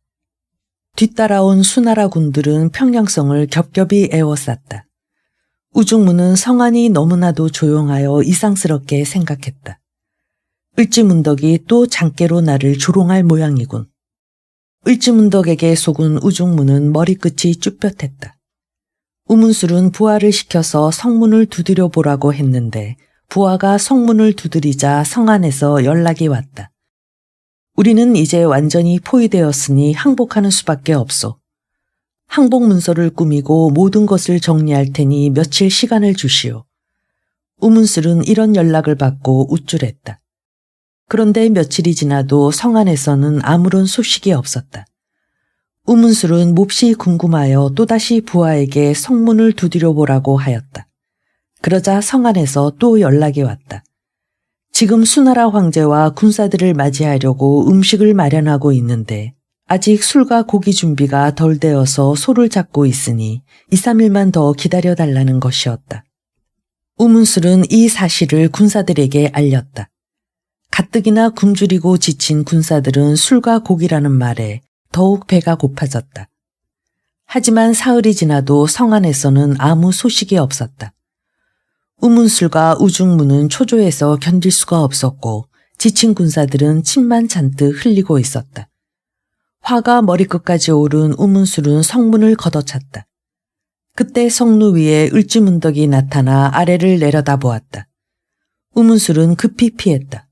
[SPEAKER 1] 뒤따라온 수나라 군들은 평양성을 겹겹이 에워쌌다. 우중문은 성안이 너무나도 조용하여 이상스럽게 생각했다. 을지문덕이 또 장깨로 나를 조롱할 모양이군. 을지문덕에게 속은 우중문은 머리끝이 쭈뼛했다. 우문술은 부하를 시켜서 성문을 두드려 보라고 했는데 부하가 성문을 두드리자 성안에서 연락이 왔다. 우리는 이제 완전히 포위되었으니 항복하는 수밖에 없소. 항복 문서를 꾸미고 모든 것을 정리할 테니 며칠 시간을 주시오. 우문술은 이런 연락을 받고 우쭐했다. 그런데 며칠이 지나도 성안에서는 아무런 소식이 없었다. 우문술은 몹시 궁금하여 또다시 부하에게 성문을 두드려 보라고 하였다. 그러자 성안에서 또 연락이 왔다. 지금 수나라 황제와 군사들을 맞이하려고 음식을 마련하고 있는데 아직 술과 고기 준비가 덜 되어서 소를 잡고 있으니 2, 3일만 더 기다려달라는 것이었다. 우문술은 이 사실을 군사들에게 알렸다. 가뜩이나 굶주리고 지친 군사들은 술과 고기라는 말에 더욱 배가 고파졌다. 하지만 사흘이 지나도 성안에서는 아무 소식이 없었다. 우문술과 우중문은 초조해서 견딜 수가 없었고 지친 군사들은 침만 잔뜩 흘리고 있었다. 화가 머리끝까지 오른 우문술은 성문을 걷어찼다. 그때 성루 위에 을지문덕이 나타나 아래를 내려다보았다. 우문술은 급히 피했다.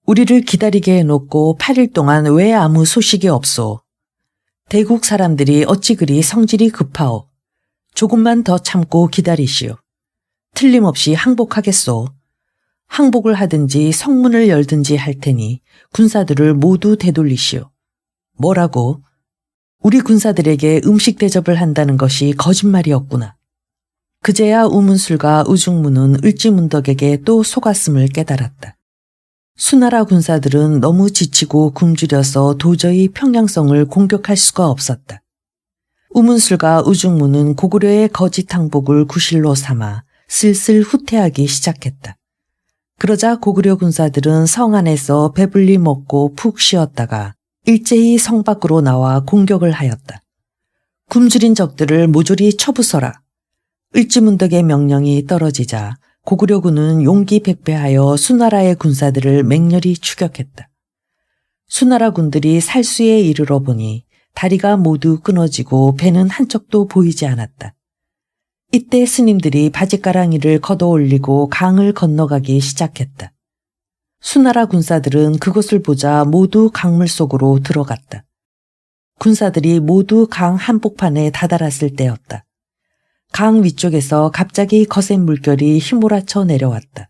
[SPEAKER 1] 우리를 기다리게 해놓고 8일 동안 왜 아무 소식이 없소? 대국 사람들이 어찌 그리 성질이 급하오? 조금만 더 참고 기다리시오. 틀림없이 항복하겠소. 항복을 하든지 성문을 열든지 할 테니 군사들을 모두 되돌리시오. 뭐라고? 우리 군사들에게 음식 대접을 한다는 것이 거짓말이었구나. 그제야 우문술과 우중문은 을지문덕에게 또 속았음을 깨달았다. 수나라 군사들은 너무 지치고 굶주려서 도저히 평양성을 공격할 수가 없었다. 우문술과 우중문은 고구려의 거짓 항복을 구실로 삼아 슬슬 후퇴하기 시작했다. 그러자 고구려 군사들은 성 안에서 배불리 먹고 푹 쉬었다가 일제히 성 밖으로 나와 공격을 하였다. 굶주린 적들을 모조리 쳐부숴라. 을지문덕의 명령이 떨어지자 고구려군은 용기 백배하여 수나라의 군사들을 맹렬히 추격했다. 수나라 군들이 살수에 이르러 보니 다리가 모두 끊어지고 배는 한쪽도 보이지 않았다. 이때 스님들이 바짓가랑이를 걷어올리고 강을 건너가기 시작했다. 수나라 군사들은 그것을 보자 모두 강물 속으로 들어갔다. 군사들이 모두 강 한복판에 다다랐을 때였다. 강 위쪽에서 갑자기 거센 물결이 휘몰아쳐 내려왔다.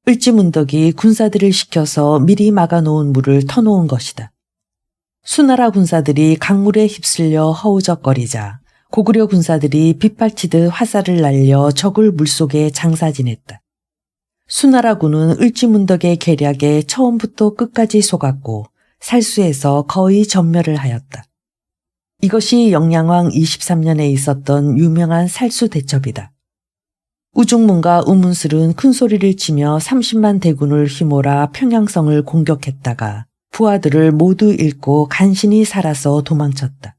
[SPEAKER 1] 을지문덕이 군사들을 시켜서 미리 막아놓은 물을 터놓은 것이다. 수나라 군사들이 강물에 휩쓸려 허우적거리자 고구려 군사들이 빗발치듯 화살을 날려 적을 물속에 장사지냈다. 수나라군은 을지문덕의 계략에 처음부터 끝까지 속았고 살수에서 거의 전멸을 하였다. 이것이 영양왕 23년에 있었던 유명한 살수 대첩이다. 우중문과 우문슬은 큰 소리를 치며 30만 대군을 휘몰아 평양성을 공격했다가 부하들을 모두 잃고 간신히 살아서 도망쳤다.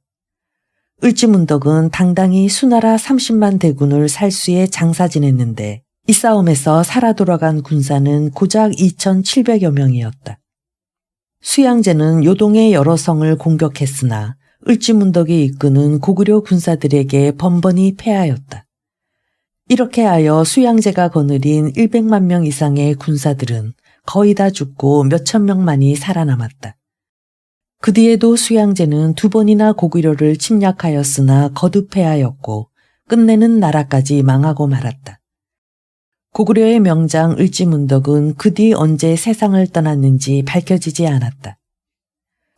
[SPEAKER 1] 을지문덕은 당당히 수나라 30만 대군을 살수에 장사 지냈는데 이 싸움에서 살아 돌아간 군사는 고작 2,700여 명이었다. 수양제는 요동의 여러 성을 공격했으나 을지문덕이 이끄는 고구려 군사들에게 번번이 패하였다. 이렇게 하여 수양제가 거느린 100만 명 이상의 군사들은 거의 다 죽고 몇천 명만이 살아남았다. 그 뒤에도 수양제는 2번이나 고구려를 침략하였으나 거듭 패하였고 끝내는 나라까지 망하고 말았다. 고구려의 명장 을지문덕은 그 뒤 언제 세상을 떠났는지 밝혀지지 않았다.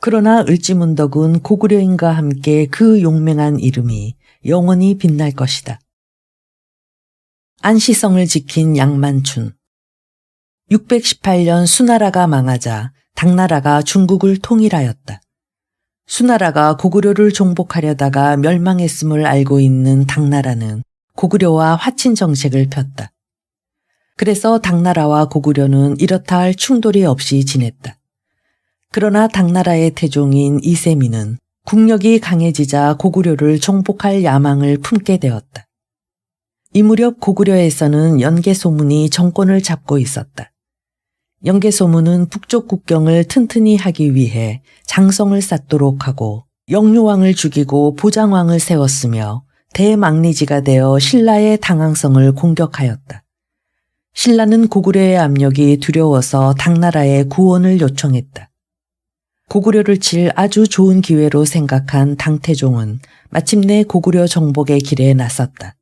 [SPEAKER 1] 그러나 을지문덕은 고구려인과 함께 그 용맹한 이름이 영원히 빛날 것이다. 안시성을 지킨 양만춘. 618년 수나라가 망하자 당나라가 중국을 통일하였다. 수나라가 고구려를 정복하려다가 멸망했음을 알고 있는 당나라는 고구려와 화친 정책을 폈다. 그래서 당나라와 고구려는 이렇다 할 충돌이 없이 지냈다. 그러나 당나라의 태종인 이세민은 국력이 강해지자 고구려를 정복할 야망을 품게 되었다. 이 무렵 고구려에서는 연개소문이 정권을 잡고 있었다. 연개소문은 북쪽 국경을 튼튼히 하기 위해 장성을 쌓도록 하고 영유왕을 죽이고 보장왕을 세웠으며 대망리지가 되어 신라의 당항성을 공격하였다. 신라는 고구려의 압력이 두려워서 당나라에 구원을 요청했다. 고구려를 칠 아주 좋은 기회로 생각한 당태종은 마침내 고구려 정복의 길에 나섰다.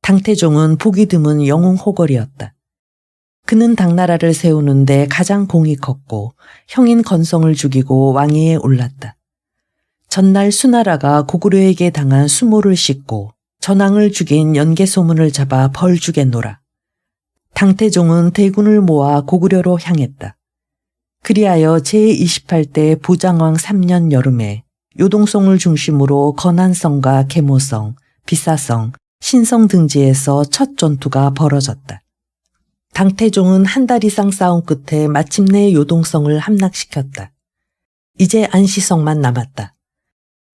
[SPEAKER 1] 당태종은 보기 드문 영웅호걸이었다. 그는 당나라를 세우는데 가장 공이 컸고 형인 건성을 죽이고 왕위에 올랐다. 전날 수나라가 고구려에게 당한 수모를 씻고 전왕을 죽인 연개소문을 잡아 벌 주겠노라. 당태종은 대군을 모아 고구려로 향했다. 그리하여 제28대 보장왕 3년 여름에 요동성을 중심으로 건안성과 계모성, 비사성, 신성 등지에서 첫 전투가 벌어졌다. 당태종은 한 달 이상 싸움 끝에 마침내 요동성을 함락시켰다. 이제 안시성만 남았다.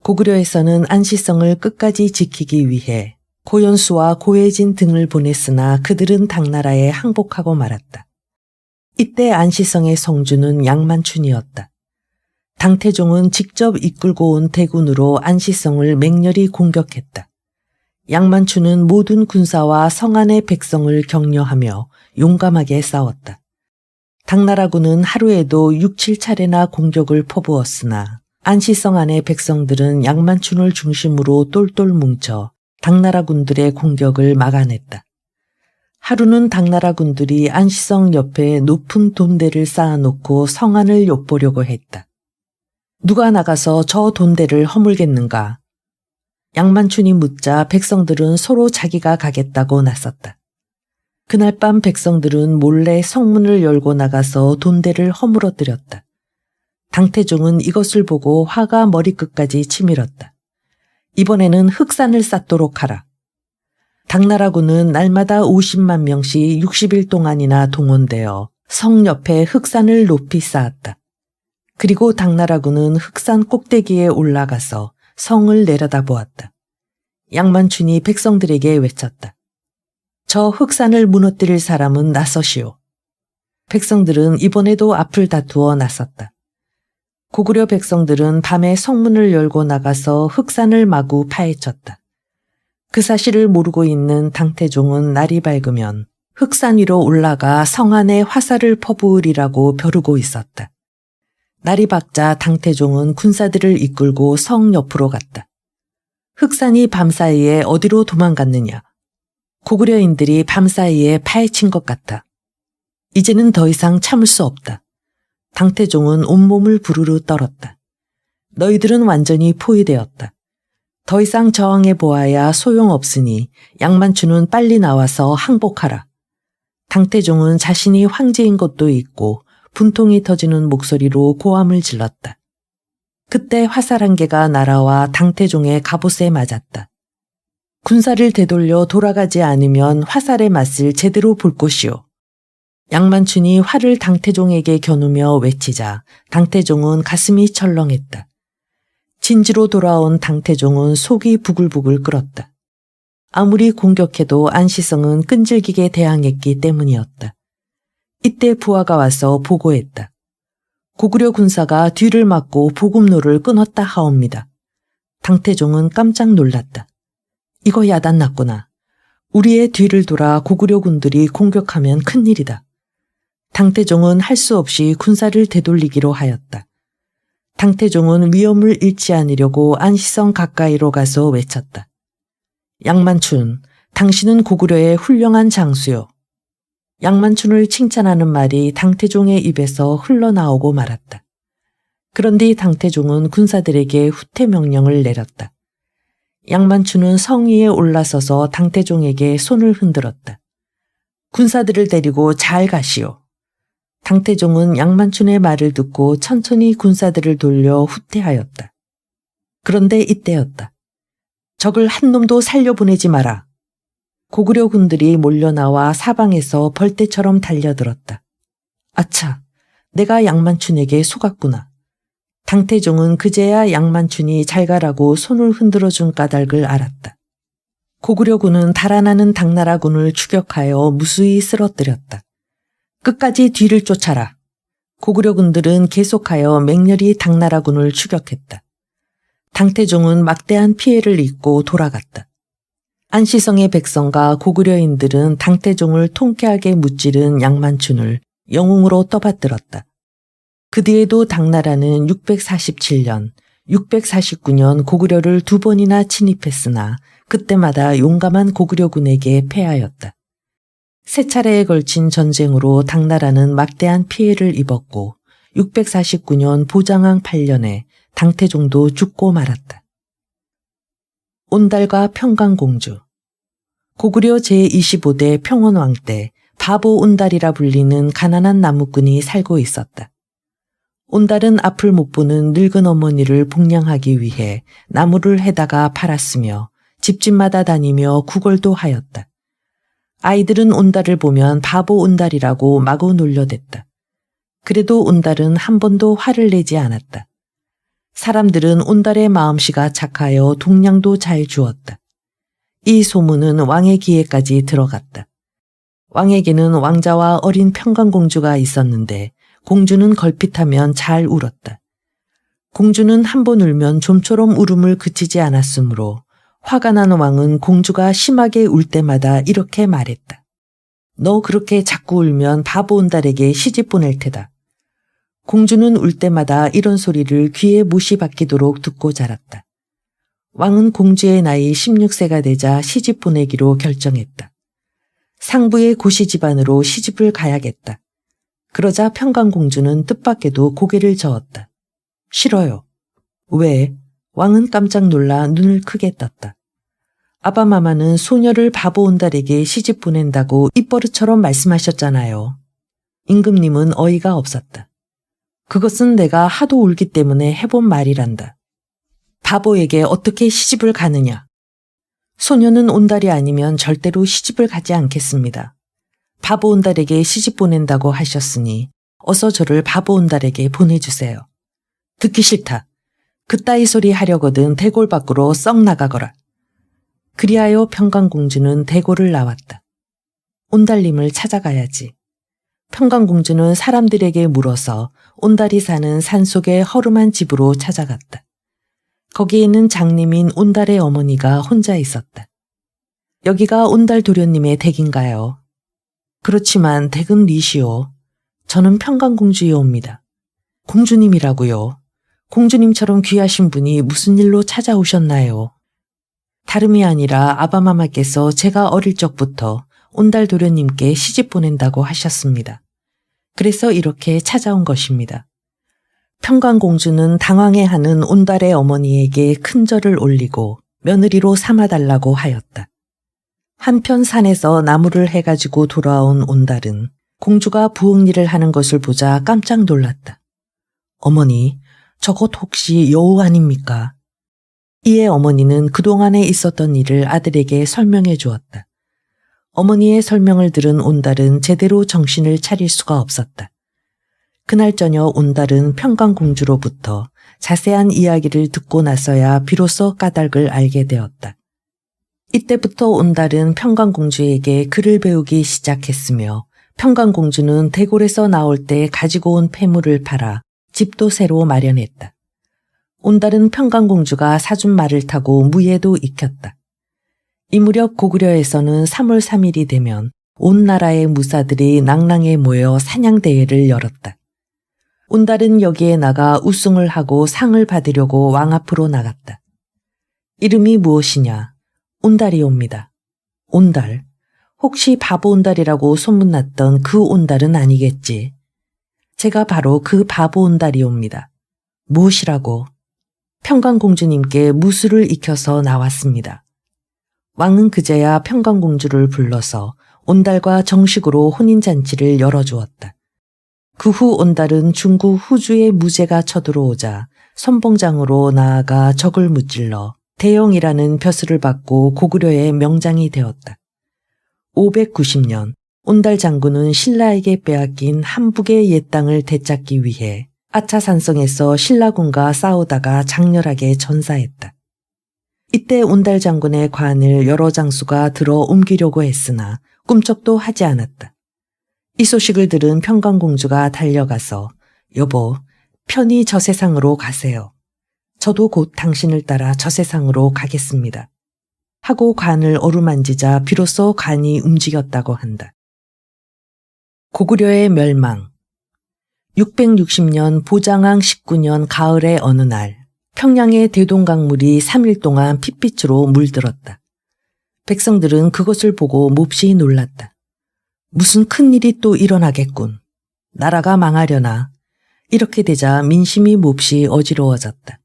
[SPEAKER 1] 고구려에서는 안시성을 끝까지 지키기 위해 고연수와 고혜진 등을 보냈으나 그들은 당나라에 항복하고 말았다. 이때 안시성의 성주는 양만춘이었다. 당태종은 직접 이끌고 온 대군으로 안시성을 맹렬히 공격했다. 양만춘은 모든 군사와 성안의 백성을 격려하며 용감하게 싸웠다. 당나라군은 하루에도 6, 7차례나 공격을 퍼부었으나 안시성 안의 백성들은 양만춘을 중심으로 똘똘 뭉쳐 당나라 군들의 공격을 막아냈다. 하루는 당나라 군들이 안시성 옆에 높은 돈대를 쌓아놓고 성안을 엿보려고 했다. 누가 나가서 저 돈대를 허물겠는가? 양만춘이 묻자 백성들은 서로 자기가 가겠다고 나섰다. 그날 밤 백성들은 몰래 성문을 열고 나가서 돈대를 허물어뜨렸다. 당태종은 이것을 보고 화가 머리끝까지 치밀었다. 이번에는 흑산을 쌓도록 하라. 당나라군은 날마다 50만 명씩 60일 동안이나 동원되어 성 옆에 흑산을 높이 쌓았다. 그리고 당나라군은 흑산 꼭대기에 올라가서 성을 내려다보았다. 양만춘이 백성들에게 외쳤다. 저 흑산을 무너뜨릴 사람은 나서시오. 백성들은 이번에도 앞을 다투어 나섰다. 고구려 백성들은 밤에 성문을 열고 나가서 흑산을 마구 파헤쳤다. 그 사실을 모르고 있는 당태종은 날이 밝으면 흑산 위로 올라가 성 안에 화살을 퍼부으리라고 벼르고 있었다. 날이 밝자 당태종은 군사들을 이끌고 성 옆으로 갔다. 흑산이 밤사이에 어디로 도망갔느냐. 고구려인들이 밤사이에 파헤친 것 같아. 이제는 더 이상 참을 수 없다. 당태종은 온몸을 부르르 떨었다. 너희들은 완전히 포위되었다. 더 이상 저항해 보아야 소용없으니 양만춘은 빨리 나와서 항복하라. 당태종은 자신이 황제인 것도 있고 분통이 터지는 목소리로 고함을 질렀다. 그때 화살 한 개가 날아와 당태종의 갑옷에 맞았다. 군사를 되돌려 돌아가지 않으면 화살의 맛을 제대로 볼 것이오. 양만춘이 활을 당태종에게 겨누며 외치자 당태종은 가슴이 철렁했다. 진지로 돌아온 당태종은 속이 부글부글 끓었다. 아무리 공격해도 안시성은 끈질기게 대항했기 때문이었다. 이때 부하가 와서 보고했다. 고구려 군사가 뒤를 막고 보급로를 끊었다 하옵니다. 당태종은 깜짝 놀랐다. 이거 야단났구나. 우리의 뒤를 돌아 고구려 군들이 공격하면 큰일이다. 당태종은 할 수 없이 군사를 되돌리기로 하였다. 당태종은 위험을 잃지 않으려고 안시성 가까이로 가서 외쳤다. 양만춘, 당신은 고구려의 훌륭한 장수요. 양만춘을 칭찬하는 말이 당태종의 입에서 흘러나오고 말았다. 그런데 당태종은 군사들에게 후퇴 명령을 내렸다. 양만춘은 성 위에 올라서서 당태종에게 손을 흔들었다. 군사들을 데리고 잘 가시오. 당태종은 양만춘의 말을 듣고 천천히 군사들을 돌려 후퇴하였다. 그런데 이때였다. 적을 한 놈도 살려보내지 마라. 고구려 군들이 몰려나와 사방에서 벌떼처럼 달려들었다. 아차, 내가 양만춘에게 속았구나. 당태종은 그제야 양만춘이 잘 가라고 손을 흔들어준 까닭을 알았다. 고구려군은 달아나는 당나라군을 추격하여 무수히 쓰러뜨렸다. 끝까지 뒤를 쫓아라. 고구려군들은 계속하여 맹렬히 당나라군을 추격했다. 당태종은 막대한 피해를 입고 돌아갔다. 안시성의 백성과 고구려인들은 당태종을 통쾌하게 무찌른 양만춘을 영웅으로 떠받들었다. 그 뒤에도 당나라는 647년, 649년 고구려를 2번이나 침입했으나 그때마다 용감한 고구려군에게 패하였다. 세 차례에 걸친 전쟁으로 당나라는 막대한 피해를 입었고 649년 보장왕 8년에 당태종도 죽고 말았다. 온달과 평강공주. 고구려 제25대 평원왕 때 바보 온달이라 불리는 가난한 나무꾼이 살고 있었다. 온달은 앞을 못 보는 늙은 어머니를 복양하기 위해 나무를 해다가 팔았으며 집집마다 다니며 구걸도 하였다. 아이들은 온달을 보면 바보 온달이라고 마구 놀려댔다. 그래도 온달은 한 번도 화를 내지 않았다. 사람들은 온달의 마음씨가 착하여 동량도 잘 주었다. 이 소문은 왕의 귀에까지 들어갔다. 왕에게는 왕자와 어린 평강공주가 있었는데 공주는 걸핏하면 잘 울었다. 공주는 한 번 울면 좀처럼 울음을 그치지 않았으므로 화가 난 왕은 공주가 심하게 울 때마다 이렇게 말했다. 너 그렇게 자꾸 울면 바보 온달에게 시집 보낼 테다. 공주는 울 때마다 이런 소리를 귀에 못이 박히도록 듣고 자랐다. 왕은 공주의 나이 16세가 되자 시집 보내기로 결정했다. 상부의 고시 집안으로 시집을 가야겠다. 그러자 평강공주는 뜻밖에도 고개를 저었다. 싫어요. 왜? 왕은 깜짝 놀라 눈을 크게 떴다. 아바마마는 소녀를 바보 온달에게 시집 보낸다고 입버릇처럼 말씀하셨잖아요. 임금님은 어이가 없었다. 그것은 내가 하도 울기 때문에 해본 말이란다. 바보에게 어떻게 시집을 가느냐. 소녀는 온달이 아니면 절대로 시집을 가지 않겠습니다. 바보 온달에게 시집 보낸다고 하셨으니 어서 저를 바보 온달에게 보내주세요. 듣기 싫다. 그따위 소리 하려거든 대궐 밖으로 썩 나가거라. 그리하여 평강공주는 대궐을 나왔다. 온달님을 찾아가야지. 평강공주는 사람들에게 물어서 온달이 사는 산속의 허름한 집으로 찾아갔다. 거기에는 장님인 온달의 어머니가 혼자 있었다. 여기가 온달 도련님의 댁인가요? 그렇지만 댁은 리시오. 저는 평강공주이옵니다. 공주님이라고요. 공주님처럼 귀하신 분이 무슨 일로 찾아오셨나요? 다름이 아니라 아바마마께서 제가 어릴 적부터 온달 도련님께 시집 보낸다고 하셨습니다. 그래서 이렇게 찾아온 것입니다. 평강공주는 당황해하는 온달의 어머니에게 큰 절을 올리고 며느리로 삼아달라고 하였다. 한편 산에서 나무를 해가지고 돌아온 온달은 공주가 부엌일을 하는 것을 보자 깜짝 놀랐다. 어머니, 저것 혹시 여우 아닙니까? 이에 어머니는 그동안에 있었던 일을 아들에게 설명해 주었다. 어머니의 설명을 들은 온달은 제대로 정신을 차릴 수가 없었다. 그날 저녁 온달은 평강공주로부터 자세한 이야기를 듣고 나서야 비로소 까닭을 알게 되었다. 이때부터 온달은 평강공주에게 글을 배우기 시작했으며 평강공주는 대궐에서 나올 때 가지고 온 폐물을 팔아 집도 새로 마련했다. 온달은 평강공주가 사준 말을 타고 무예도 익혔다. 이 무렵 고구려에서는 3월 3일이 되면 온 나라의 무사들이 낭랑에 모여 사냥대회를 열었다. 온달은 여기에 나가 우승을 하고 상을 받으려고 왕 앞으로 나갔다. 이름이 무엇이냐? 온달이옵니다. 온달. 혹시 바보 온달이라고 소문났던 그 온달은 아니겠지. 제가 바로 그 바보 온달이옵니다. 무엇이라고? 평강공주님께 무술을 익혀서 나왔습니다. 왕은 그제야 평강공주를 불러서 온달과 정식으로 혼인잔치를 열어주었다. 그 후 온달은 중국 후주의 무제가 쳐들어오자 선봉장으로 나아가 적을 무찔러 대영이라는 벼슬을 받고 고구려의 명장이 되었다. 590년 온달 장군은 신라에게 빼앗긴 함북의 옛 땅을 되찾기 위해 아차산성에서 신라군과 싸우다가 장렬하게 전사했다. 이때 온달 장군의 관을 여러 장수가 들어 옮기려고 했으나 꿈쩍도 하지 않았다. 이 소식을 들은 평강공주가 달려가서 여보, 편히 저 세상으로 가세요. 저도 곧 당신을 따라 저 세상으로 가겠습니다. 하고 관을 어루만지자 비로소 관이 움직였다고 한다. 고구려의 멸망. 660년 보장왕 19년 가을의 어느 날 평양의 대동강물이 3일 동안 핏빛으로 물들었다. 백성들은 그것을 보고 몹시 놀랐다. 무슨 큰일이 또 일어나겠군. 나라가 망하려나. 이렇게 되자 민심이 몹시 어지러워졌다.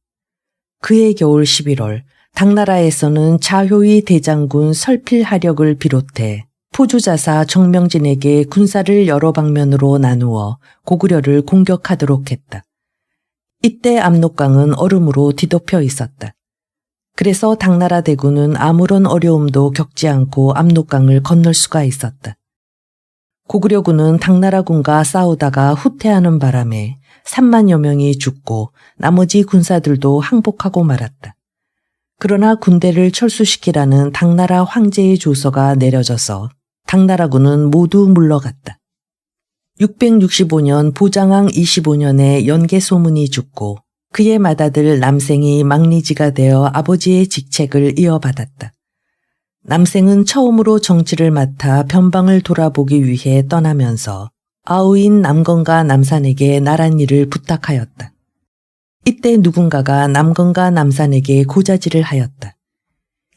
[SPEAKER 1] 그해 겨울 11월 당나라에서는 자효의 대장군 설필하력을 비롯해 포주자사 정명진에게 군사를 여러 방면으로 나누어 고구려를 공격하도록 했다. 이때 압록강은 얼음으로 뒤덮여 있었다. 그래서 당나라 대군은 아무런 어려움도 겪지 않고 압록강을 건널 수가 있었다. 고구려군은 당나라군과 싸우다가 후퇴하는 바람에 3만여 명이 죽고 나머지 군사들도 항복하고 말았다. 그러나 군대를 철수시키라는 당나라 황제의 조서가 내려져서 당나라군은 모두 물러갔다. 665년 보장왕 25년에 연개소문이 죽고 그의 맏아들 남생이 막리지가 되어 아버지의 직책을 이어받았다. 남생은 처음으로 정치를 맡아 변방을 돌아보기 위해 떠나면서 아우인 남건과 남산에게 나란 일을 부탁하였다. 이때 누군가가 남건과 남산에게 고자질을 하였다.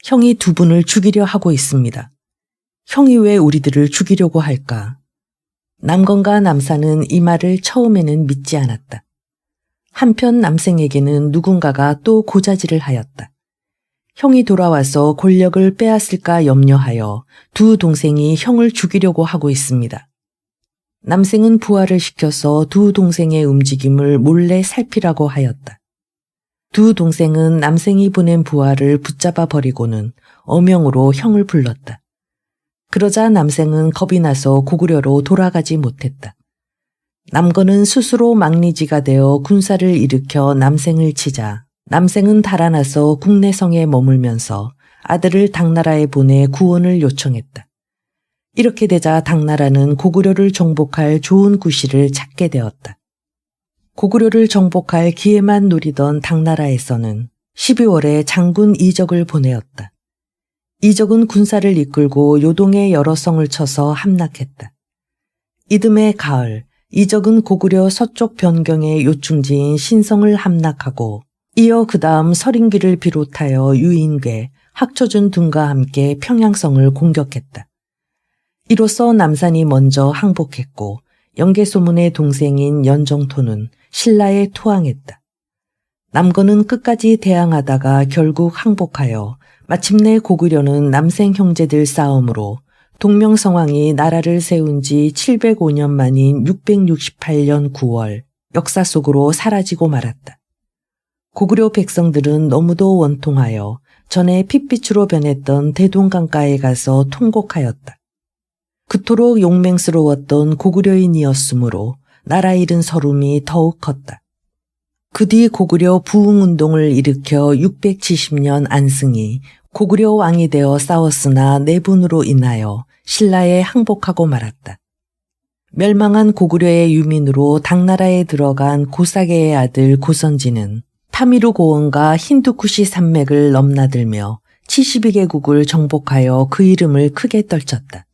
[SPEAKER 1] 형이 두 분을 죽이려 하고 있습니다. 형이 왜 우리들을 죽이려고 할까? 남건과 남산은 이 말을 처음에는 믿지 않았다. 한편 남생에게는 누군가가 또 고자질을 하였다. 형이 돌아와서 권력을 빼앗을까 염려하여 두 동생이 형을 죽이려고 하고 있습니다. 남생은 부하를 시켜서 두 동생의 움직임을 몰래 살피라고 하였다. 두 동생은 남생이 보낸 부하를 붙잡아 버리고는 어명으로 형을 불렀다. 그러자 남생은 겁이 나서 고구려로 돌아가지 못했다. 남건은 스스로 막리지가 되어 군사를 일으켜 남생을 치자 남생은 달아나서 국내성에 머물면서 아들을 당나라에 보내 구원을 요청했다. 이렇게 되자 당나라는 고구려를 정복할 좋은 구실을 찾게 되었다. 고구려를 정복할 기회만 노리던 당나라에서는 12월에 장군 이적을 보내었다. 이적은 군사를 이끌고 요동의 여러 성을 쳐서 함락했다. 이듬해 가을, 이적은 고구려 서쪽 변경의 요충지인 신성을 함락하고 이어 그 다음 서린기를 비롯하여 유인궤, 학초준 등과 함께 평양성을 공격했다. 이로써 남산이 먼저 항복했고 연개소문의 동생인 연정토는 신라에 투항했다. 남건은 끝까지 대항하다가 결국 항복하여 마침내 고구려는 남생 형제들 싸움으로 동명성왕이 나라를 세운 지 705년 만인 668년 9월 역사 속으로 사라지고 말았다. 고구려 백성들은 너무도 원통하여 전에 핏빛으로 변했던 대동강가에 가서 통곡하였다. 그토록 용맹스러웠던 고구려인이었으므로 나라 잃은 서름이 더욱 컸다. 그 뒤 고구려 부흥운동을 일으켜 670년 안승이 고구려 왕이 되어 싸웠으나 내분으로 인하여 신라에 항복하고 말았다. 멸망한 고구려의 유민으로 당나라에 들어간 고사계의 아들 고선지는 타미르 고원과 힌두쿠시 산맥을 넘나들며 72개국을 정복하여 그 이름을 크게 떨쳤다.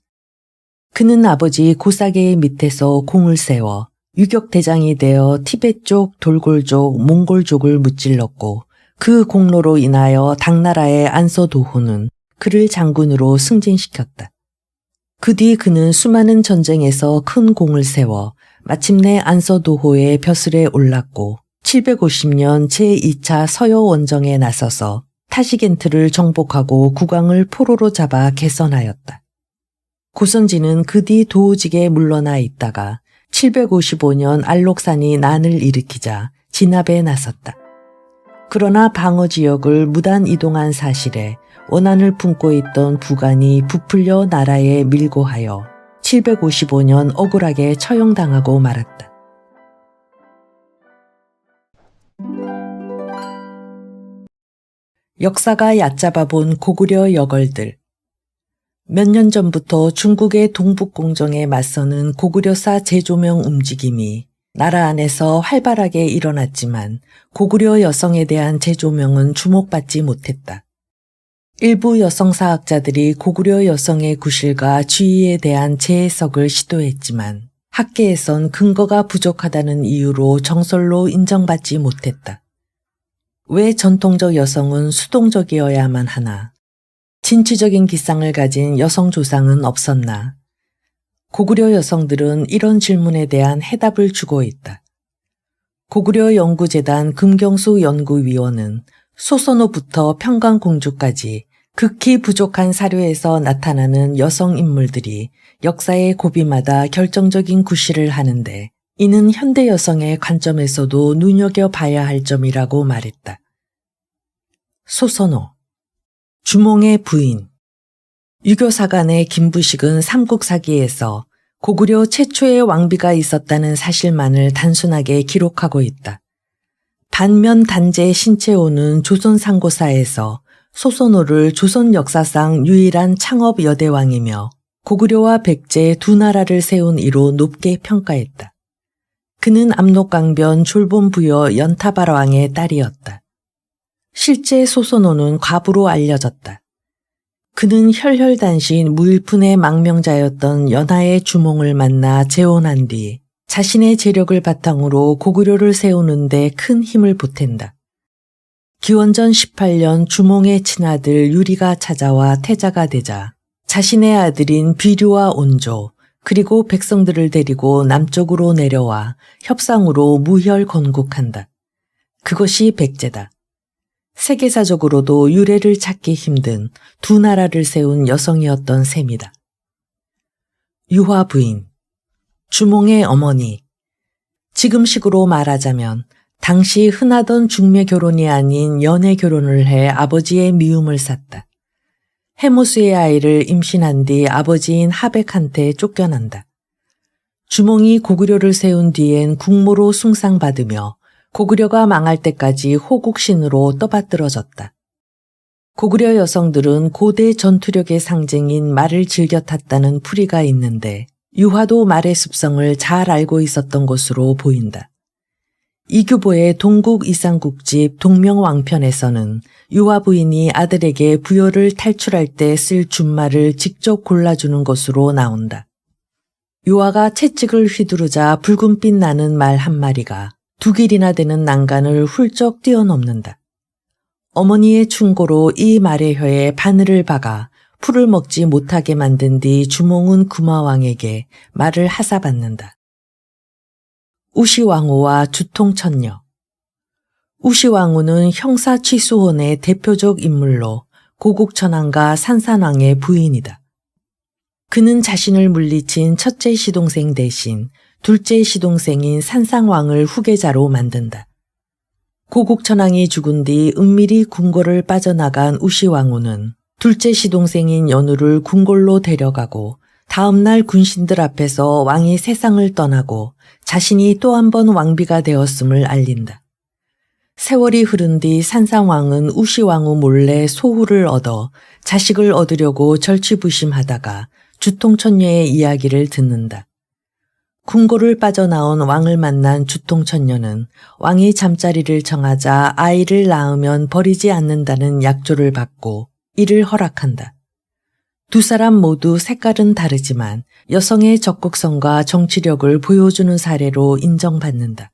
[SPEAKER 1] 그는 아버지 고사계의 밑에서 공을 세워 유격대장이 되어 티베트족, 돌골족, 몽골족을 무찔렀고 그 공로로 인하여 당나라의 안서도호는 그를 장군으로 승진시켰다. 그 뒤 그는 수많은 전쟁에서 큰 공을 세워 마침내 안서도호의 벼슬에 올랐고 750년 제2차 서여원정에 나서서 타시겐트를 정복하고 국왕을 포로로 잡아 개선하였다. 고선지는 그 뒤 도우직에 물러나 있다가 755년 알록산이 난을 일으키자 진압에 나섰다. 그러나 방어 지역을 무단 이동한 사실에 원한을 품고 있던 부간이 부풀려 나라에 밀고 하여 755년 억울하게 처형당하고 말았다. 역사가 얕잡아 본 고구려 여걸들. 몇 년 전부터 중국의 동북공정에 맞서는 고구려사 재조명 움직임이 나라 안에서 활발하게 일어났지만 고구려 여성에 대한 재조명은 주목받지 못했다. 일부 여성사학자들이 고구려 여성의 구실과 지위에 대한 재해석을 시도했지만 학계에선 근거가 부족하다는 이유로 정설로 인정받지 못했다. 왜 전통적 여성은 수동적이어야만 하나? 진취적인 기상을 가진 여성 조상은 없었나? 고구려 여성들은 이런 질문에 대한 해답을 주고 있다. 고구려 연구재단 금경수 연구위원은 소선호부터 평강공주까지 극히 부족한 사료에서 나타나는 여성 인물들이 역사의 고비마다 결정적인 구실을 하는데 이는 현대 여성의 관점에서도 눈여겨봐야 할 점이라고 말했다. 소선호, 주몽의 부인. 유교사관의 김부식은 삼국사기에서 고구려 최초의 왕비가 있었다는 사실만을 단순하게 기록하고 있다. 반면 단제 신채호는 조선상고사에서 소선호를 조선 역사상 유일한 창업 여대왕이며 고구려와 백제 두 나라를 세운 이로 높게 평가했다. 그는 압록강변 졸본부여 연타발왕의 딸이었다. 실제 소선호는 과부로 알려졌다. 그는 혈혈단신 무일푼의 망명자였던 연하의 주몽을 만나 재혼한 뒤 자신의 재력을 바탕으로 고구려를 세우는 데 큰 힘을 보탠다. 기원전 18년 주몽의 친아들 유리가 찾아와 태자가 되자 자신의 아들인 비류와 온조 그리고 백성들을 데리고 남쪽으로 내려와 협상으로 무혈 건국한다. 그것이 백제다. 세계사적으로도 유래를 찾기 힘든 두 나라를 세운 여성이었던 셈이다. 유화 부인, 주몽의 어머니. 지금식으로 말하자면 당시 흔하던 중매 결혼이 아닌 연애 결혼을 해 아버지의 미움을 샀다. 헤모스의 아이를 임신한 뒤 아버지인 하백한테 쫓겨난다. 주몽이 고구려를 세운 뒤엔 국모로 숭상받으며 고구려가 망할 때까지 호국신으로 떠받들어졌다. 고구려 여성들은 고대 전투력의 상징인 말을 즐겨 탔다는 풀이가 있는데 유화도 말의 습성을 잘 알고 있었던 것으로 보인다. 이규보의 동국 이상국집 동명왕편에서는 유화 부인이 아들에게 부여를 탈출할 때 쓸 준말을 직접 골라주는 것으로 나온다. 유화가 채찍을 휘두르자 붉은빛 나는 말 한 마리가 두 길이나 되는 난간을 훌쩍 뛰어넘는다. 어머니의 충고로 이 말의 혀에 바늘을 박아 풀을 먹지 못하게 만든 뒤 주몽은 구마왕에게 말을 하사받는다. 우시왕후와 주통천녀. 우시왕후는 형사취수원의 대표적 인물로 고국천왕과 산산왕의 부인이다. 그는 자신을 물리친 첫째 시동생 대신 둘째 시동생인 산상왕을 후계자로 만든다. 고국천왕이 죽은 뒤 은밀히 궁궐을 빠져나간 우시왕후는 둘째 시동생인 연우를 궁궐로 데려가고 다음날 군신들 앞에서 왕이 세상을 떠나고 자신이 또 한 번 왕비가 되었음을 알린다. 세월이 흐른 뒤 산상왕은 우시왕후 몰래 소후를 얻어 자식을 얻으려고 절치부심하다가 주통천녀의 이야기를 듣는다. 궁궐을 빠져나온 왕을 만난 주통천녀는 왕이 잠자리를 정하자 아이를 낳으면 버리지 않는다는 약조를 받고 이를 허락한다. 두 사람 모두 색깔은 다르지만 여성의 적극성과 정치력을 보여주는 사례로 인정받는다.